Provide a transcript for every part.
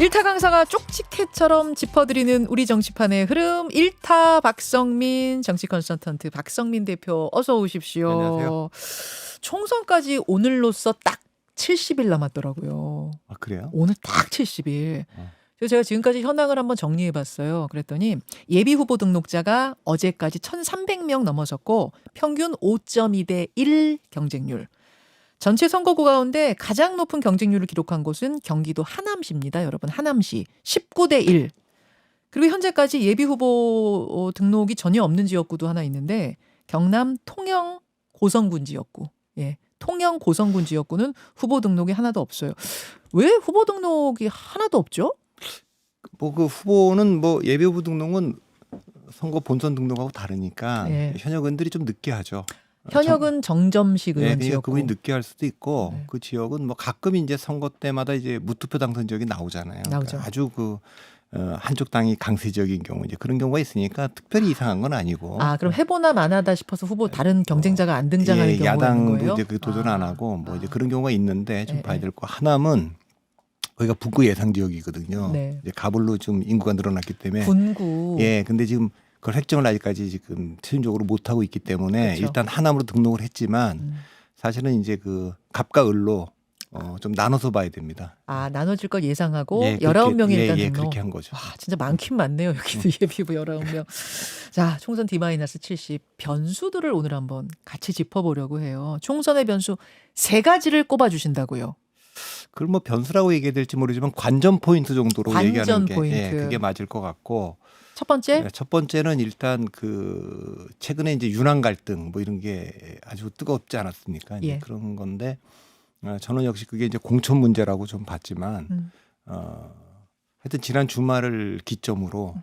일타 강사가 쪽지게처럼 짚어드리는 우리 정치판의 흐름. 일타 박성민 정치 컨설턴트 박성민 대표 어서 오십시오. 안녕하세요. 총선까지 오늘로써 딱 70일 남았더라고요. 아 그래요? 오늘 딱 70일. 그래서 제가 지금까지 현황을 한번 정리해봤어요. 그랬더니 예비 후보 등록자가 어제까지 1,300명 넘어섰고 평균 5.2대 1 경쟁률. 전체 선거구 가운데 가장 높은 경쟁률을 기록한 곳은 경기도 하남시입니다. 여러분, 하남시 19대 1. 그리고 현재까지 예비 후보 등록이 전혀 없는 지역구도 하나 있는데 경남 통영 고성군 지역구. 예. 통영 고성군 지역구는 후보 등록이 하나도 없어요. 왜 후보 등록이 하나도 없죠? 뭐 그 후보는 뭐 예비 후보 등록은 선거 본선 등록하고 다르니까 예. 현역은들이 좀 늦게 하죠. 현역은 정점식 의원 네, 지역구. 그분이 늦게 할 수도 있고 네. 그 지역은 뭐 가끔 이제 선거 때마다 이제 무투표 당선 지역이 나오잖아요. 나오죠. 그러니까 아주 그 한쪽 당이 강세적인 경우 이제 그런 경우가 있으니까 특별히 이상한 건 아니고. 아, 그럼 해보나 마나다 싶어서 후보 다른 경쟁자가 안 등장하는 예, 경우가 있는 야당도 거예요? 이제 그 도전 안 하고 뭐 이제 그런 경우가 있는데 좀 예, 봐야 예. 될 거. 하남은 거기가 북구 예상 지역이거든요. 네. 이제 가불로 좀 인구가 늘어났기 때문에. 군구. 예, 근데 지금 그걸 획정을 아직까지 지금 최종적으로 못 하고 있기 때문에 그렇죠. 일단 하남으로 등록을 했지만 사실은 이제 그 갑과 을로 좀 나눠서 봐야 됩니다. 아, 나눠질 걸 예상하고 예, 19명이 일단 예, 등록. 그렇게 한 거죠. 와, 진짜 많긴 많네요. 여기도 예비후보 19명. 자, 총선 D-70 변수들을 오늘 한번 같이 짚어보려고 해요. 총선의 변수 3가지를 꼽아주신다고요. 그걸 뭐 변수라고 얘기해야 될지 모르지만 관전 포인트 정도로 관전 얘기하는 게 포인트. 예, 그게 맞을 것 같고. 첫 번째, 네, 첫 번째는 일단 그 최근에 이제 윤한 갈등 뭐 이런 게 아주 뜨겁지 않았습니까? 이제 예. 그런 건데 저는 역시 그게 이제 공천 문제라고 좀 봤지만 하여튼 지난 주말을 기점으로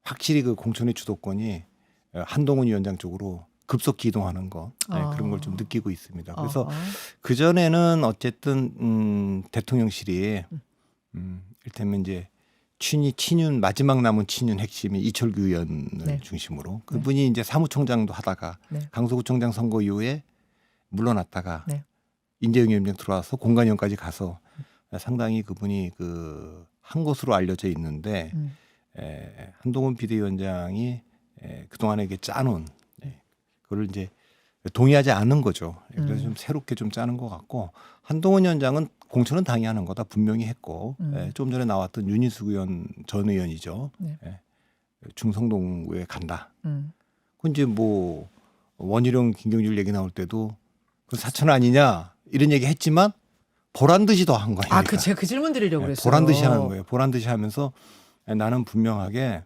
확실히 그 공천의 주도권이 한동훈 위원장 쪽으로 급속히 이동하는 거 그런 걸 좀 느끼고 있습니다. 그래서 그 전에는 어쨌든 대통령실이 이를테면 이제 친윤 마지막 남은 친윤 핵심이 이철규 의원을 네. 중심으로 그분이 이제 사무총장도 하다가 네. 강서구청장 선거 이후에 물러났다가 네. 인재영 위원장 들어와서 공관위원까지 가서 상당히 그분이 그 한 것으로 알려져 있는데 한동훈 비대위원장이 그동안에 이게 짜놓은 그걸 이제 동의하지 않은 거죠. 그래서 좀 새롭게 좀 짜는 것 같고 한동훈 위원장은 공천은 당연히 하는 거다 분명히 했고 좀 전에 나왔던 윤희숙 의원 전 의원이죠. 네. 중성동구에 간다. 그 이제 뭐 원희룡 김경률 얘기 나올 때도 그 사천 아니냐 이런 얘기 했지만 보란 듯이 더 한 거예요. 아, 제가 그 질문 드리려고 그랬어요. 보란 듯이 하는 거예요. 보란 듯이 하면서 나는 분명하게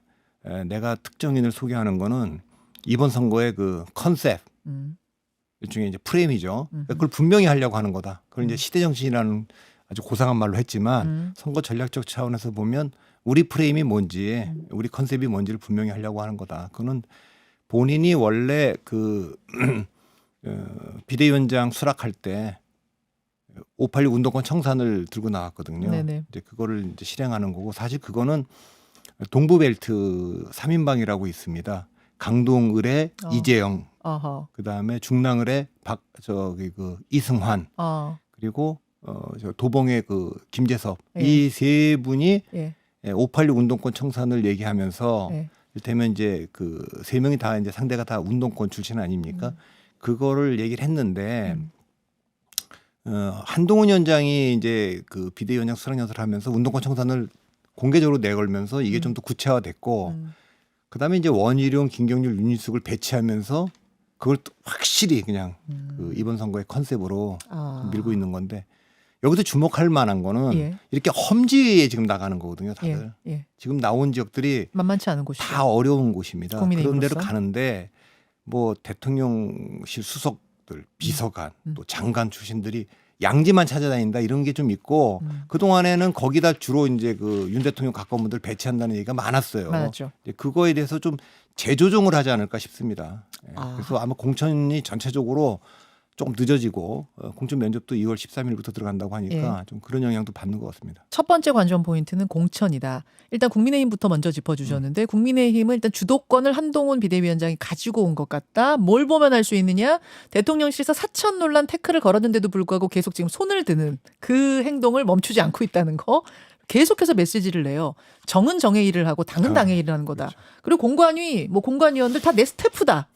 내가 특정인을 소개하는 거는 이번 선거의 그 컨셉 일종의 이제 프레임이죠. 그걸 분명히 하려고 하는 거다. 그걸 이제 시대정신이라는 아주 고상한 말로 했지만 선거 전략적 차원에서 보면 우리 프레임이 뭔지, 우리 컨셉이 뭔지를 분명히 하려고 하는 거다. 그거는 본인이 원래 그 비대위원장 수락할 때 586 운동권 청산을 들고 나왔거든요. 네네. 이제 그거를 이제 실행하는 거고 사실 그거는 동부벨트 3인방이라고 있습니다. 강동을의 이재영, 어허. 그다음에 중랑을의 그 이승환, 그리고 저 도봉의 그 김재섭 예. 이 세 분이 예. 586 운동권 청산을 얘기하면서 예. 이를테면 이제 그 세 명이 다 이제 상대가 다 운동권 출신 아닙니까? 그거를 얘기를 했는데 한동훈 위원장이 이제 그 비대위원장 수락연설을 하면서 운동권 청산을 공개적으로 내걸면서 이게 좀 더 구체화됐고 그다음에 이제 원희룡, 김경률, 윤희숙을 배치하면서 그걸 또 확실히 그냥 그 이번 선거의 컨셉으로 밀고 있는 건데 여기서 주목할 만한 거는 예. 이렇게 험지에 지금 나가는 거거든요, 다들. 예. 지금 나온 지역들이 만만치 않은 곳이죠. 다 어려운 곳입니다. 그런 데로 국민의힘으로서? 가는데 뭐 대통령실 수석들, 비서관, 또 장관 출신들이 양지만 찾아다닌다 이런 게 좀 있고 그동안에는 거기다 주로 이제 그 윤 대통령 가까운 분들 배치한다는 얘기가 많았어요. 많았죠. 이제 그거에 대해서 좀 재조정을 하지 않을까 싶습니다. 예. 아. 그래서 아마 공천이 전체적으로 조금 늦어지고 공천 면접도 2월 13일부터 들어간다고 하니까 좀 그런 영향도 받는 것 같습니다. 첫 번째 관전 포인트는 공천이다. 일단 국민의힘부터 먼저 짚어주셨는데 국민의힘은 일단 주도권을 한동훈 비대위원장이 가지고 온 것 같다. 뭘 보면 알 수 있느냐. 대통령실에서 사천 논란 태클을 걸었는데도 불구하고 계속 지금 손을 드는 그 행동을 멈추지 않고 있다는 거. 계속해서 메시지를 내요. 정은 정의 일을 하고 당은 당의 일을 하는 거다. 그렇죠. 그리고 공관위, 뭐 공관위원들 다 내 스태프다.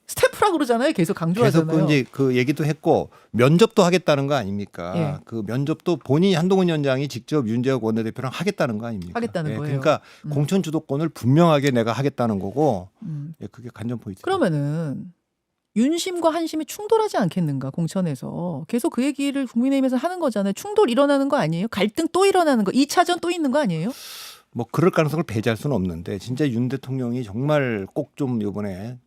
스태프라 그러잖아요. 계속 강조하잖아요. 계속 이제 그 얘기도 했고 면접도 하겠다는 거 아닙니까? 예. 그 면접도 본인이 한동훈 위원장이 직접 윤재욱 원내대표랑 하겠다는 거 아닙니까? 하겠다는 거예요. 그러니까 공천 주도권을 분명하게 내가 하겠다는 거고 예, 그게 관전 포인트. 그러면은 윤심과 한심이 충돌하지 않겠는가 공천에서 계속 그 얘기를 국민의힘에서 하는 거잖아요. 충돌 일어나는 거 아니에요? 갈등 또 일어나는 거, 2차전 또 있는 거 아니에요? 뭐 그럴 가능성을 배제할 수는 없는데 진짜 윤 대통령이 정말 꼭 좀 이번에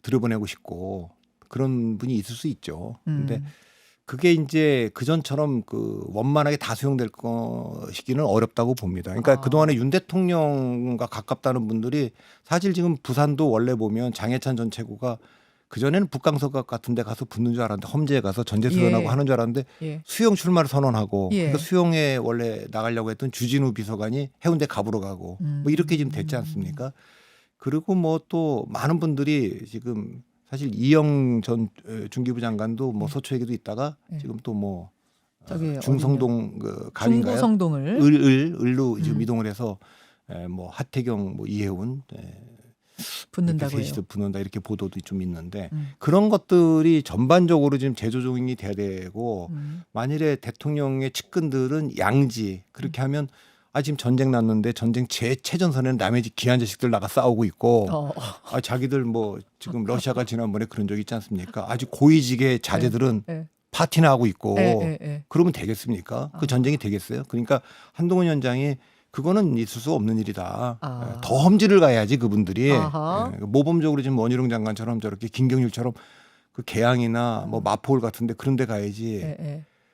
들여보내고 싶고 그런 분이 있을 수 있죠. 근데 그게 이제 그전처럼 그 원만하게 다 수용될 것이기는 어렵다고 봅니다. 그러니까 그동안에 윤 대통령과 가깝다는 분들이 사실 지금 부산도 원래 보면 장해찬 전 최고가 그전에는 북강서 같은 데 가서 붙는 줄 알았는데 험지에 가서 전제 수련하고 예. 하는 줄 알았는데 예. 수용 출마를 선언하고 예. 그러니까 수용에 원래 나가려고 했던 주진우 비서관이 해운대 갑으로 가고 뭐 이렇게 지금 됐지 않습니까? 그리고 뭐 또 많은 분들이 지금 사실 이영 전 중기부 장관도 뭐 소초에게도 있다가 예. 지금 또 뭐 저기 중성동 그 갑인가요? 중구성동을 을로 지금 이동을 해서 뭐 하태경 뭐 이해운 붙는다고 해요. 셋이서 붙는다 이렇게 보도도 좀 있는데 그런 것들이 전반적으로 지금 재조정이 돼야 되고 만일에 대통령의 측근들은 양지 그렇게 하면 지금 전쟁 났는데 전쟁 최전선에는 남의 집 귀한 자식들 나가 싸우고 있고 자기들 뭐 지금 러시아가 지난번에 그런 적 있지 않습니까? 아주 고위직의 자제들은 네. 파티나 하고 있고 네. 그러면 되겠습니까? 그 전쟁이 되겠어요? 그러니까 한동훈 위원장이 그거는 있을 수 없는 일이다. 더 험지를 가야지 그분들이 모범적으로 지금 원희룡 장관처럼 저렇게 김경률처럼 그 개항이나 뭐 마포울 같은데 그런 데 가야지.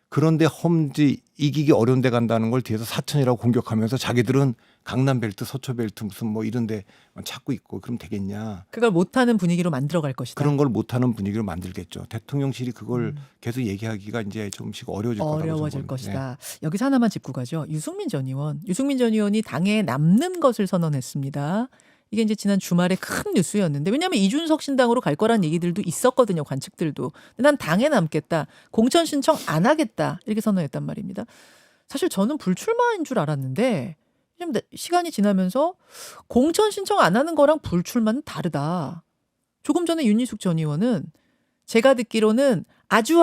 그런데 험지 이기기 어려운 데 간다는 걸 뒤에서 사천이라고 공격하면서 자기들은 강남벨트, 서초벨트 무슨 뭐 이런 데 찾고 있고 그럼 되겠냐. 그걸 못하는 분위기로 만들어갈 것이다. 그런 걸 못하는 분위기로 만들겠죠. 대통령실이 그걸 계속 얘기하기가 이제 좀씩 어려워질 것이다. 여기서 하나만 짚고 가죠. 유승민 전 의원. 유승민 전 의원이 당에 남는 것을 선언했습니다. 이게 이제 지난 주말에 큰 뉴스였는데 왜냐하면 이준석 신당으로 갈 거란 얘기들도 있었거든요. 관측들도. 근데 난 당에 남겠다. 공천 신청 안 하겠다. 이렇게 선언했단 말입니다. 사실 저는 불출마인 줄 알았는데 좀 시간이 지나면서 공천 신청 안 하는 거랑 불출마는 다르다. 조금 전에 윤희숙 전 의원은 제가 듣기로는 아주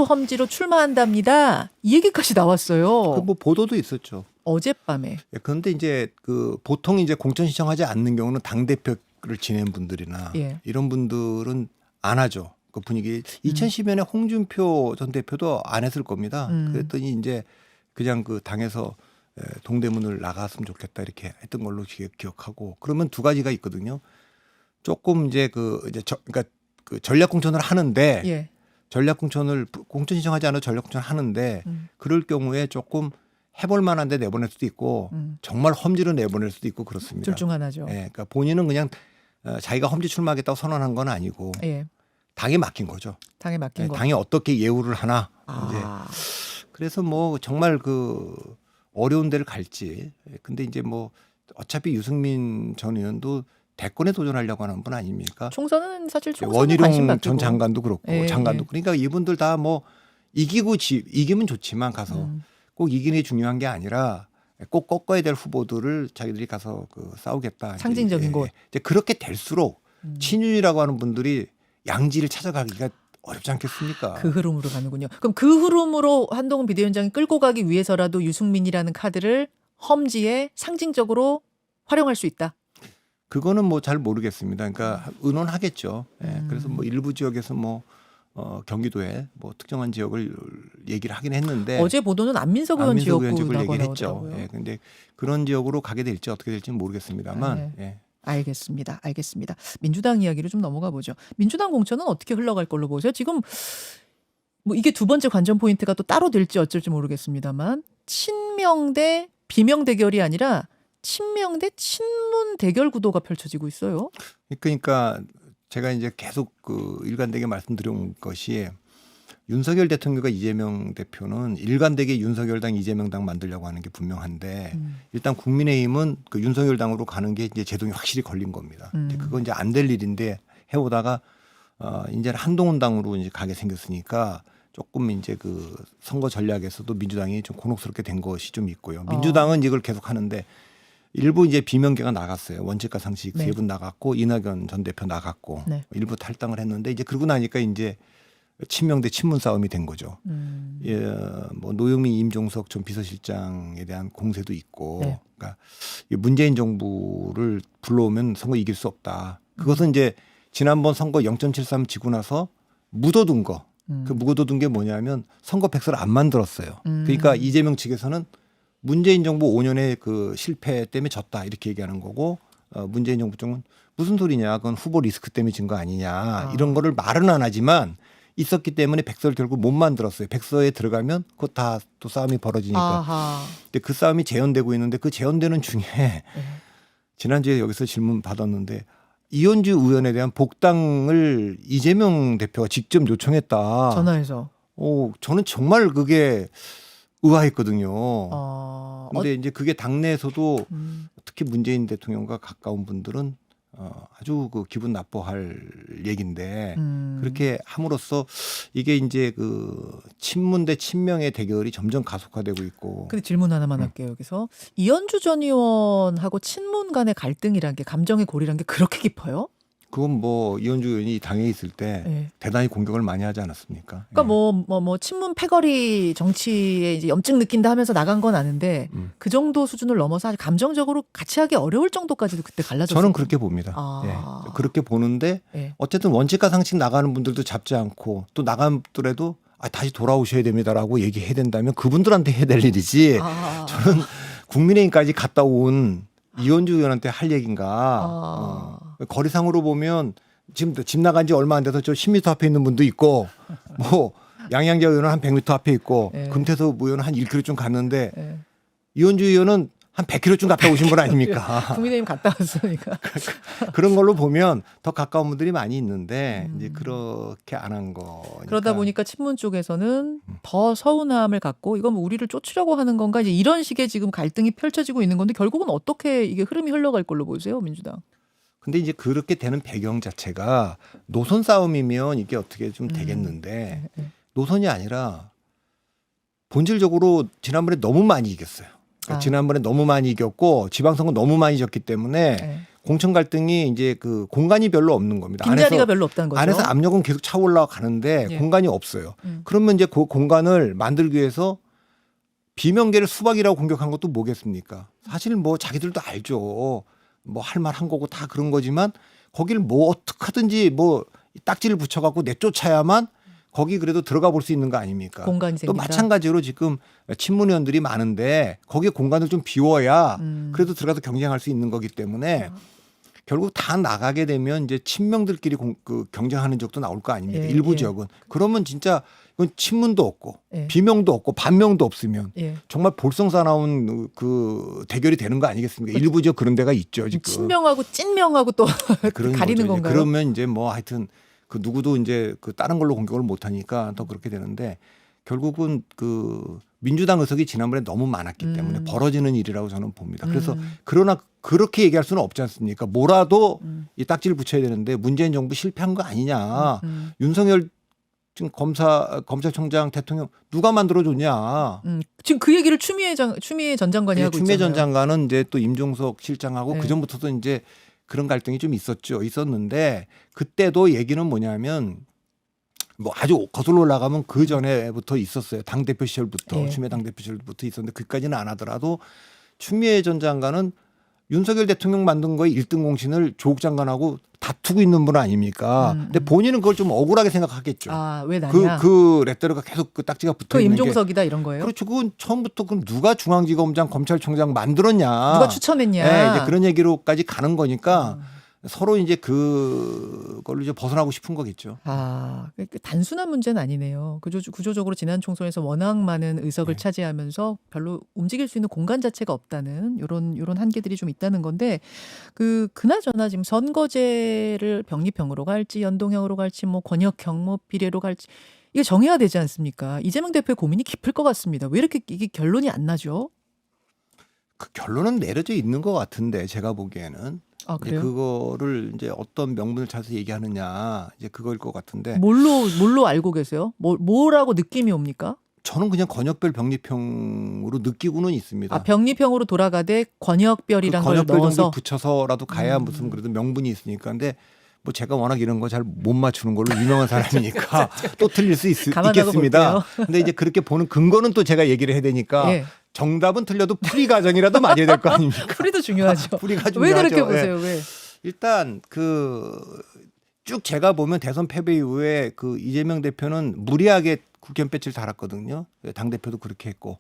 험지로 출마한답니다. 이 얘기까지 나왔어요. 그 뭐 보도도 있었죠. 어젯밤에. 그런데 이제 그 보통 이제 공천 신청하지 않는 경우는 당 대표를 지낸 분들이나 이런 분들은 안 하죠. 그 분위기. 2010년에 홍준표 전 대표도 안 했을 겁니다. 그랬더니 이제 그냥 그 당에서 동대문을 나갔으면 좋겠다 이렇게 했던 걸로 기억하고 그러면 두 가지가 있거든요. 조금 이제 그러니까 그 전략 공천을 하는데 전략 공천을 공천 신청하지 않아도 전략 공천을 하는데 그럴 경우에 조금 해볼 만한데 내보낼 수도 있고 정말 험지로 내보낼 수도 있고 그렇습니다. 둘 중 하나죠. 그러니까 본인은 그냥 자기가 험지 출마하겠다고 선언한 건 아니고 당에 맡긴 거죠. 당에 맡긴 거. 당이 어떻게 예우를 하나. 이제 그래서 뭐 정말 그 어려운 데를 갈지. 근데 이제 뭐 어차피 유승민 전 의원도 대권에 도전하려고 하는 분 아닙니까? 총선은 사실 총선은 관심 원희룡 받고. 전 장관도 그렇고 장관도 그러니까 이분들 다 뭐 이기면 좋지만 가서 꼭 이기는 게 중요한 게 아니라 꼭 꺾어야 될 후보들을 자기들이 가서 그 싸우겠다. 상징적인 곳. 이제 그렇게 될수록 친윤이라고 하는 분들이 양지를 찾아가기가 어렵지 않겠습니까? 그 흐름으로 가는군요. 그럼 그 흐름으로 한동훈 비대위원장이 끌고 가기 위해서라도 유승민이라는 카드를 험지에 상징적으로 활용할 수 있다. 그거는 뭐 잘 모르겠습니다. 그러니까 의논하겠죠. 그래서 뭐 일부 지역에서 뭐 경기도에 뭐 특정한 지역을 얘기를 하긴 했는데 어제 보도는 안민석 의원 지역구라고 얘기를 했죠. 나오더라고요. 근데 그런 지역으로 가게 될지 어떻게 될지는 모르겠습니다만. 알겠습니다. 민주당 이야기로 좀 넘어가 보죠. 민주당 공천은 어떻게 흘러갈 걸로 보세요? 지금 뭐 이게 두 번째 관전 포인트가 또 따로 될지 어쩔지 모르겠습니다만 친명 대 비명 대결이 아니라 친명 대 친문 대결 구도가 펼쳐지고 있어요. 그러니까 제가 이제 계속 그 일관되게 말씀드린 것이 윤석열 대통령과 이재명 대표는 일관되게 윤석열당 이재명당 만들려고 하는 게 분명한데 일단 국민의힘은 그 윤석열당으로 가는 게 이제 제동이 확실히 걸린 겁니다. 그건 이제 안 될 일인데 해오다가 이제는 한동훈당으로 이제 가게 생겼으니까 조금 이제 그 선거 전략에서도 민주당이 좀 곤혹스럽게 된 것이 좀 있고요. 민주당은 이걸 계속 하는데 일부 이제 비명계가 나갔어요. 원칙과 상식 네. 세 분 나갔고 이낙연 전 대표 나갔고 네. 일부 탈당을 했는데 이제 그러고 나니까 이제 친명 대 친문 싸움이 된 거죠. 예, 뭐 노영민, 임종석 전 비서실장에 대한 공세도 있고, 네. 그러니까 이 문재인 정부를 불러오면 선거 이길 수 없다. 그것은 이제 지난번 선거 0.73 지고 나서 묻어둔 거. 그 묻어둔 게 뭐냐면 선거 백서를 안 만들었어요. 그러니까 이재명 측에서는 문재인 정부 5년의 그 실패 때문에 졌다 이렇게 얘기하는 거고, 문재인 정부 쪽은 무슨 소리냐, 그건 후보 리스크 때문에 진 거 아니냐 이런 거를 말은 안 하지만. 있었기 때문에 백서를 결국 못 만들었어요. 백서에 들어가면 그거 다 또 싸움이 벌어지니까. 아하. 근데 그 싸움이 재현되고 있는데 그 재현되는 중에 네. 지난주에 여기서 질문 받았는데 이현주 의원에 대한 복당을 이재명 대표가 직접 요청했다. 전화해서. 저는 정말 그게 의아했거든요. 근데 이제 그게 당내에서도 특히 문재인 대통령과 가까운 분들은 아주 그 기분 나빠할 얘기인데 그렇게 함으로써 이게 이제 그 친문 대 친명의 대결이 점점 가속화되고 있고. 근데 질문 하나만 할게요. 여기서 이현주 전 의원하고 친문 간의 갈등이란 게 감정의 골이란 게 그렇게 깊어요? 그건 뭐 이현주 의원이 당에 있을 때 네. 대단히 공격을 많이 하지 않았습니까? 그러니까 예. 뭐 친문 패거리 정치에 이제 염증 느낀다 하면서 나간 건 아는데 그 정도 수준을 넘어서 아주 감정적으로 같이 하기 어려울 정도까지도 그때 갈라졌어요. 저는 그렇게 봅니다. 예. 그렇게 보는데 예. 어쨌든 원칙과 상식 나가는 분들도 잡지 않고 또 나가더라도 다시 돌아오셔야 됩니다라고 얘기해야 된다면 그분들한테 해야 될 일이지. 저는 국민의힘까지 갔다 온 이현주 의원한테 할 얘기인가. 거리상으로 보면 지금 집 나간 지 얼마 안 돼서 저 10m 앞에 있는 분도 있고 뭐 양양자 의원은 한 100m 앞에 있고 예. 금태섭 의원은 한 1km쯤 갔는데 예. 이현주 의원은 한 100km쯤 갔다 오신 분 아닙니까? 국민의힘 갔다 왔으니까. 그런 걸로 보면 더 가까운 분들이 많이 있는데 이제 그렇게 안 한 거. 그러다 보니까 친문 쪽에서는 더 서운함을 갖고 이건 뭐 우리를 쫓으려고 하는 건가 이제 이런 식의 지금 갈등이 펼쳐지고 있는 건데 결국은 어떻게 이게 흐름이 흘러갈 걸로 보세요, 민주당? 근데 이제 그렇게 되는 배경 자체가 노선 싸움이면 이게 어떻게 좀 되겠는데 노선이 아니라 본질적으로 지난번에 너무 많이 이겼어요. 그러니까 지난번에 너무 많이 이겼고 지방선거 너무 많이 졌기 때문에 공천 갈등이 이제 그 공간이 별로 없는 겁니다. 빈자리가 별로 없다는 거죠. 안에서 압력은 계속 차 올라가는데 공간이 없어요. 그러면 이제 그 공간을 만들기 위해서 비명계를 수박이라고 공격한 것도 뭐겠습니까? 사실 뭐 자기들도 알죠. 뭐 할 말 한 거고 다 그런 거지만 거기를 뭐 어떻게 하든지 뭐 딱지를 붙여갖고 내쫓아야만 거기 그래도 들어가 볼 수 있는 거 아닙니까? 공간이 생긴다. 또 마찬가지로 지금 친문 의원들이 많은데 거기에 공간을 좀 비워야 그래도 들어가서 경쟁할 수 있는 거기 때문에 결국 다 나가게 되면 이제 친명들끼리 경쟁하는 적도 나올 거 아닙니까? 예, 일부 예. 지역은. 그러면 진짜 이건 친문도 없고 예. 비명도 없고 반명도 없으면 예. 정말 볼썽사나운 그 대결이 되는 거 아니겠습니까? 일부 지역 그런 데가 있죠 지금. 친명하고 찐명하고 또 그런 가리는 거죠. 건가요? 그러면 이제 뭐 하여튼 그 누구도 이제 그 다른 걸로 공격을 못 하니까 더 그렇게 되는데 결국은 그 민주당 의석이 지난번에 너무 많았기 때문에 벌어지는 일이라고 저는 봅니다. 그래서 그러나 그렇게 얘기할 수는 없지 않습니까? 뭐라도 이 딱지를 붙여야 되는데 문재인 정부 실패한 거 아니냐. 윤석열 지금 검찰총장 대통령 누가 만들어줬냐. 지금 그 얘기를 추미애 전 장관이 하고 추미애 있잖아요. 전 장관은 이제 또 임종석 실장하고 네. 그 전부터도 이제 그런 갈등이 좀 있었는데 그때도 얘기는 뭐냐면 뭐 아주 거슬러 올라가면 그 전에부터 있었어요. 당대표 시절부터 예. 추미애 당대표 시절부터 있었는데 그까지는 안 하더라도 추미애 전 장관은 윤석열 대통령 만든 거에 1등 공신을 조국 장관하고 다투고 있는 분 아닙니까? 근데 본인은 그걸 좀 억울하게 생각하겠죠. 왜 나냐? 그 레터가 계속 그 딱지가 붙어 그 있는 게. 임종석이다 이런 거예요? 그렇죠. 그건 처음부터 그럼 누가 중앙지검장 검찰총장 만들었냐? 누가 추천했냐? 네, 이제 그런 얘기로까지 가는 거니까 서로 이제 그걸로 이제 벗어나고 싶은 거겠죠. 단순한 문제는 아니네요. 구조적으로 지난 총선에서 워낙 많은 의석을 차지하면서 별로 움직일 수 있는 공간 자체가 없다는 요런 한계들이 좀 있다는 건데 그나저나 지금 선거제를 병립형으로 갈지 연동형으로 갈지 뭐 권역형 뭐 비례로 갈지 이게 정해야 되지 않습니까? 이재명 대표의 고민이 깊을 것 같습니다. 왜 이렇게 이게 결론이 안 나죠? 그 결론은 내려져 있는 것 같은데 제가 보기에는 아, 이제 그래요? 그거를 이제 어떤 명분을 찾아서 얘기하느냐 이제 그거일 것 같은데 뭘로 알고 계세요? 뭐라고 느낌이 옵니까? 저는 그냥 권역별 병리평으로 느끼고는 있습니다. 아, 병리평으로 돌아가되 그 권역별이란 걸 권역별 정도 넣어서 붙여서라도 가야 무슨 음. 그래도 명분이 있으니까. 근데 뭐 제가 워낙 이런 거 잘 못 맞추는 걸로 유명한 사람이니까 또 틀릴 수 감안하고 있겠습니다. 볼게요. 근데 이제 그렇게 보는 근거는 또 제가 얘기를 해야 되니까 예. 정답은 틀려도 풀이 과정이라도 맞아야 될 거 아닙니까? 풀이도 중요하죠. 풀이가 왜 중요하죠. 그렇게 예. 보세요? 왜? 일단 쭉 제가 보면 대선 패배 이후에 그 이재명 대표는 무리하게 국회의원 배지를 달았거든요. 당 대표도 그렇게 했고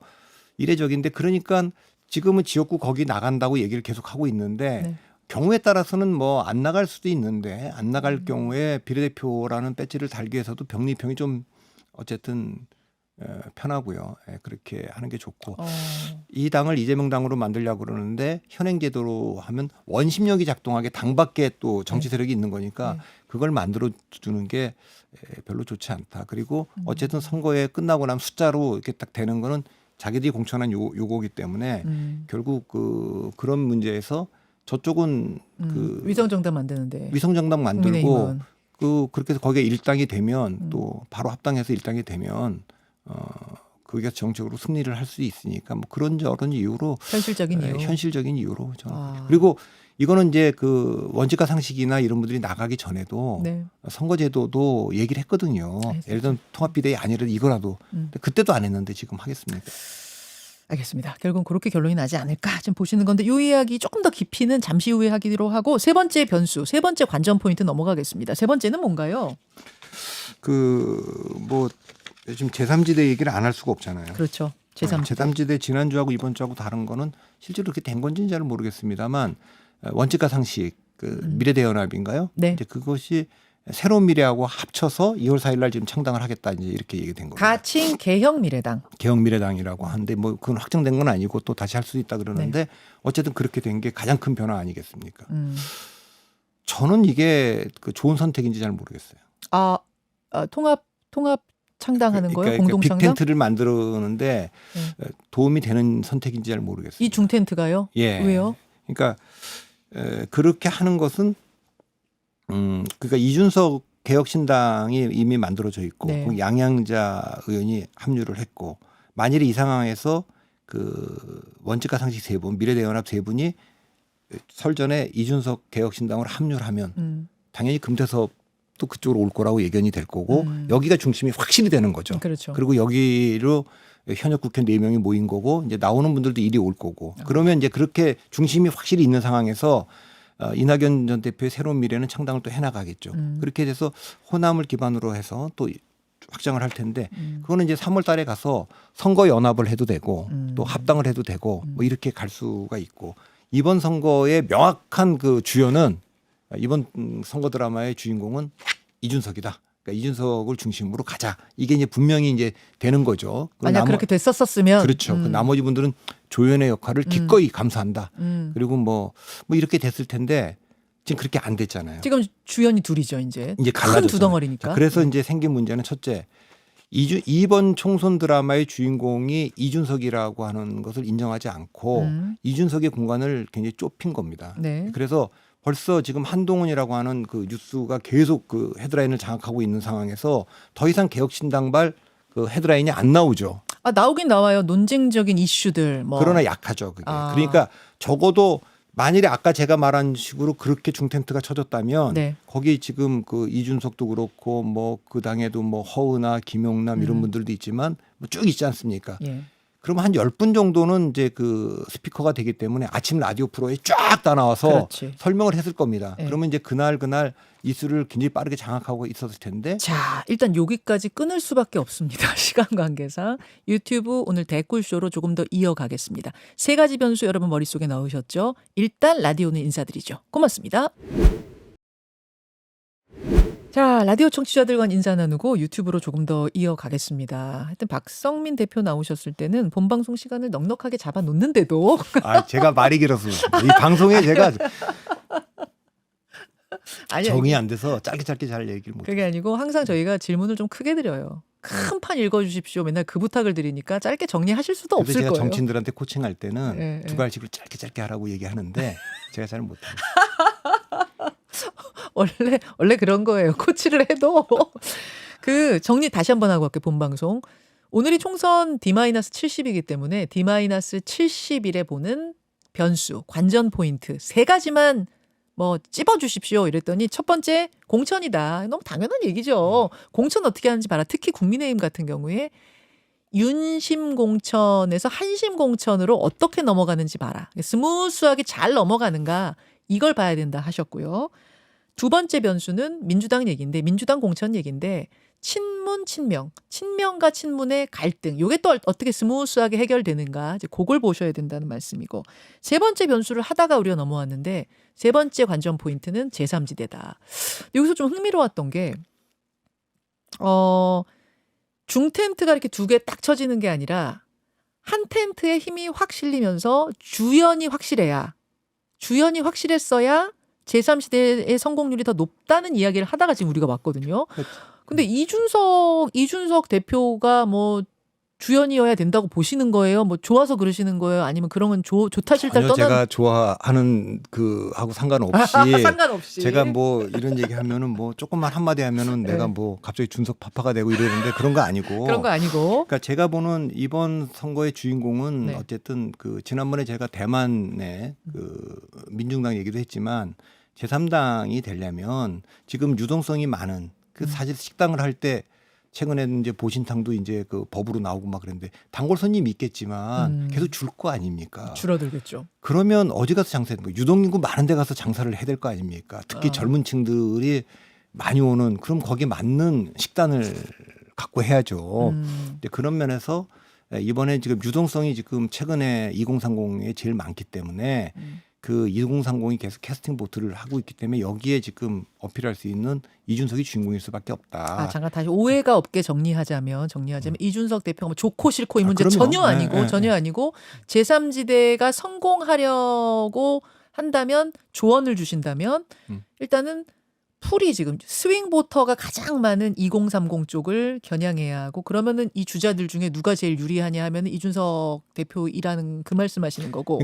이례적인데 그러니까 지금은 지역구 거기 나간다고 얘기를 계속 하고 있는데 네. 경우에 따라서는 뭐 안 나갈 수도 있는데 안 나갈 경우에 비례대표라는 배지를 달기 위해서도 병리평이 좀 어쨌든 편하고요. 그렇게 하는 게 좋고 이 당을 이재명 당으로 만들려고 그러는데 현행 제도로 하면 원심력이 작동하게 당 밖에 또 정치 세력이 있는 거니까 네. 그걸 만들어 주는 게 별로 좋지 않다. 그리고 어쨌든 선거에 끝나고 나면 숫자로 이렇게 딱 되는 거는 자기들이 공천한 요거기 때문에 결국 그런 문제에서 저쪽은 그 위성정당 만드는데 위성정당 만들고 국민의힘은. 그렇게 해서 거기에 일당이 되면 또 바로 합당해서 일당이 되면 거기가 정책으로 승리를 할 수 있으니까 뭐 그런 저런 이유로 현실적인 이유. 현실적인 이유로 저는 아. 그리고 이거는 이제 그 원칙과 상식이나 이런 분들이 나가기 전에도 네. 선거제도도 얘기를 했거든요. 했었죠. 예를 들면 통합비대위 아니라도 이거라도 근데 그때도 안 했는데 지금 하겠습니까? 알겠습니다. 결국은 그렇게 결론이 나지 않을까 지금 보시는 건데 이 이야기 조금 더 깊이는 잠시 후에 하기로 하고 세 번째 변수, 세 번째 관전 포인트 넘어가겠습니다. 세 번째는 뭔가요? 뭐 지금 제3지대 얘기를 안 할 수가 없잖아요. 그렇죠. 제3. 제3지대 지난주하고 이번주하고 다른 거는 실제로 그렇게 된 건지는 잘 모르겠습니다만 원칙과 상식 미래대연합인가요? 네. 이제 그것이 새로운 미래하고 합쳐서 2월 4일 날 지금 창당을 하겠다 이제 이렇게 얘기된 겁니다. 가칭 개혁미래당. 개혁미래당이라고 하는데 뭐 그건 확정된 건 아니고 또 다시 할 수 있다 그러는데 어쨌든 그렇게 된 게 가장 큰 변화 아니겠습니까? 저는 이게 그 좋은 선택인지 잘 모르겠어요. 통합 창당하는 거예요? 그러니까 공동 창당? 빅텐트를 만들었는데 도움이 되는 선택인지 잘 모르겠어요. 이 중텐트가요? 예. 왜요? 그러니까 그렇게 하는 것은 그러니까 이준석 개혁신당이 이미 만들어져 있고 네. 그 양양자 의원이 합류를 했고 만일에 이 상황에서 그 원칙과 상식 세 분, 미래대연합 세 분이 설전에 이준석 개혁신당으로 합류를 하면 당연히 금태섭도 그쪽으로 올 거라고 예견이 될 거고 여기가 중심이 확실히 되는 거죠. 그렇죠. 그리고 여기로 현역 국회 4명이 모인 거고 이제 나오는 분들도 이리 올 거고 그러면 이제 그렇게 중심이 확실히 있는 상황에서 이낙연 전 대표의 새로운 미래는 창당을 또 해나가겠죠. 그렇게 돼서 호남을 기반으로 해서 또 확장을 할 텐데 그거는 이제 3월 달에 가서 선거 연합을 해도 되고 또 합당을 해도 되고 뭐 이렇게 갈 수가 있고 이번 선거의 명확한 그 주연은 이번 선거 드라마의 주인공은 이준석이다. 그러니까 이준석을 중심으로 가자. 이게 이제 분명히 이제 되는 거죠. 만약 그렇게 됐었으면 그렇죠. 그 나머지 분들은 조연의 역할을 기꺼이 감수한다. 그리고 뭐 이렇게 됐을 텐데 지금 그렇게 안 됐잖아요. 지금 주연이 둘이죠, 이제. 이제 큰 갈라졌잖아요. 두 덩어리니까. 자, 그래서 이제 생긴 문제는 첫째, 이번 총선 드라마의 주인공이 이준석이라고 하는 것을 인정하지 않고 이준석의 공간을 굉장히 좁힌 겁니다. 네. 그래서 벌써 지금 한동훈이라고 하는 그 뉴스가 계속 그 헤드라인을 장악하고 있는 상황에서 더 이상 개혁신당발 그 헤드라인이 안 나오죠. 나오긴 나와요. 논쟁적인 이슈들. 뭐. 그러나 약하죠. 그게. 그러니까 적어도 만일에 아까 제가 말한 식으로 그렇게 중텐트가 쳐졌다면 네. 거기 지금 그 이준석도 그렇고 뭐 그 당에도 뭐 허은하, 김용남 이런 분들도 있지만 뭐 쭉 있지 않습니까? 예. 그러면 한 10분 정도는 이제 그 스피커가 되기 때문에 아침 라디오 프로에 쫙 다 나와서 그렇지. 설명을 했을 겁니다. 네. 그러면 이제 그날 이슈를 굉장히 빠르게 장악하고 있었을 텐데 자, 일단 여기까지 끊을 수밖에 없습니다. 시간 관계상. 유튜브 오늘 댓글쇼로 조금 더 이어가겠습니다. 세 가지 변수 여러분 머릿속에 넣으셨죠? 일단 라디오는 인사드리죠. 고맙습니다. 자, 라디오 청취자들과 인사 나누고 유튜브로 조금 더 이어가겠습니다. 하여튼 박성민 대표 나오셨을 때는 본방송 시간을 넉넉하게 잡아놓는데도 제가 말이 길어서 이 방송에 제가 아니, 정이 안 돼서 짧게 잘 얘기를 못. 그게 아니고 항상 저희가 질문을 좀 크게 드려요. 큰 판 읽어주십시오. 맨날 그 부탁을 드리니까 짧게 정리하실 수도 그래서 없을 제가 거예요. 정치인들한테 코칭할 때는 예, 예. 두 가지로 짧게 하라고 얘기하는데 제가 잘 못합니다. 원래 그런 거예요. 코치를 해도 그 정리 다시 한번 하고 갈게요. 본방송. 오늘이 총선 D-70이기 때문에 D-70일에 보는 변수, 관전 포인트 세 가지만 뭐 찝어주십시오 이랬더니 첫 번째 공천이다. 너무 당연한 얘기죠. 공천 어떻게 하는지 봐라. 특히 국민의힘 같은 경우에 윤심 공천에서 한심 공천으로 어떻게 넘어가는지 봐라. 스무스하게 잘 넘어가는가 이걸 봐야 된다 하셨고요. 두 번째 변수는 민주당 얘기인데 민주당 공천 얘기인데 친문 친명, 친명과 친문의 갈등 이게 또 어떻게 스무스하게 해결되는가 이제 그걸 보셔야 된다는 말씀이고 세 번째 변수를 하다가 우리가 넘어왔는데 세 번째 관전 포인트는 제3지대다. 여기서 좀 흥미로웠던 게 중텐트가 이렇게 두 개 딱 쳐지는 게 아니라 한 텐트에 힘이 확 실리면서 주연이 확실했어야 제3지대의 성공률이 더 높다는 이야기를 하다가 지금 우리가 왔거든요. 근데 이준석 대표가 뭐 주연이어야 된다고 보시는 거예요? 뭐 좋아서 그러시는 거예요? 아니면 그런 건 좋다 싫다 전혀 제가 좋아하는 그 하고 상관없이 상관없이 제가 뭐 이런 얘기하면은 뭐 조금만 한마디 하면은 네. 내가 뭐 갑자기 준석 파파가 되고 이러는데 그런 거 아니고 그런 거 아니고 그러니까 제가 보는 이번 선거의 주인공은 네. 어쨌든 그 지난번에 제가 대만의 그 민중당 얘기도 했지만 제3당이 되려면 지금 유동성이 많은 그 사실 식당을 할 때 최근에는 이제 보신탕도 이제 그 법으로 나오고 막 그랬는데 단골 손님이 있겠지만 계속 줄 거 아닙니까? 줄어들겠죠. 그러면 어디 가서 장사해야 되는 거예요? 유동인구 많은 데 가서 장사를 해야 될 거 아닙니까? 특히 젊은 층들이 많이 오는 그럼 거기에 맞는 식단을 갖고 해야죠. 근데 그런 면에서 이번에 지금 유동성이 지금 최근에 2030에 제일 많기 때문에 그 2030이 계속 캐스팅 보트를 하고 있기 때문에 여기에 지금 어필할 수 있는 이준석이 주인공일 수밖에 없다. 아, 잠깐 다시 오해가 없게 정리하자면 이준석 대표가 뭐 좋고 싫고 이 문제 그럼요. 전혀 아니고 네, 전혀 아니고 제3지대가 성공하려고 한다면 조언을 주신다면 일단은 풀이 지금 스윙 보터가 가장 많은 2030 쪽을 겨냥해야 하고 그러면은 이 주자들 중에 누가 제일 유리하냐 하면은 이준석 대표이라는 그 말씀하시는 거고.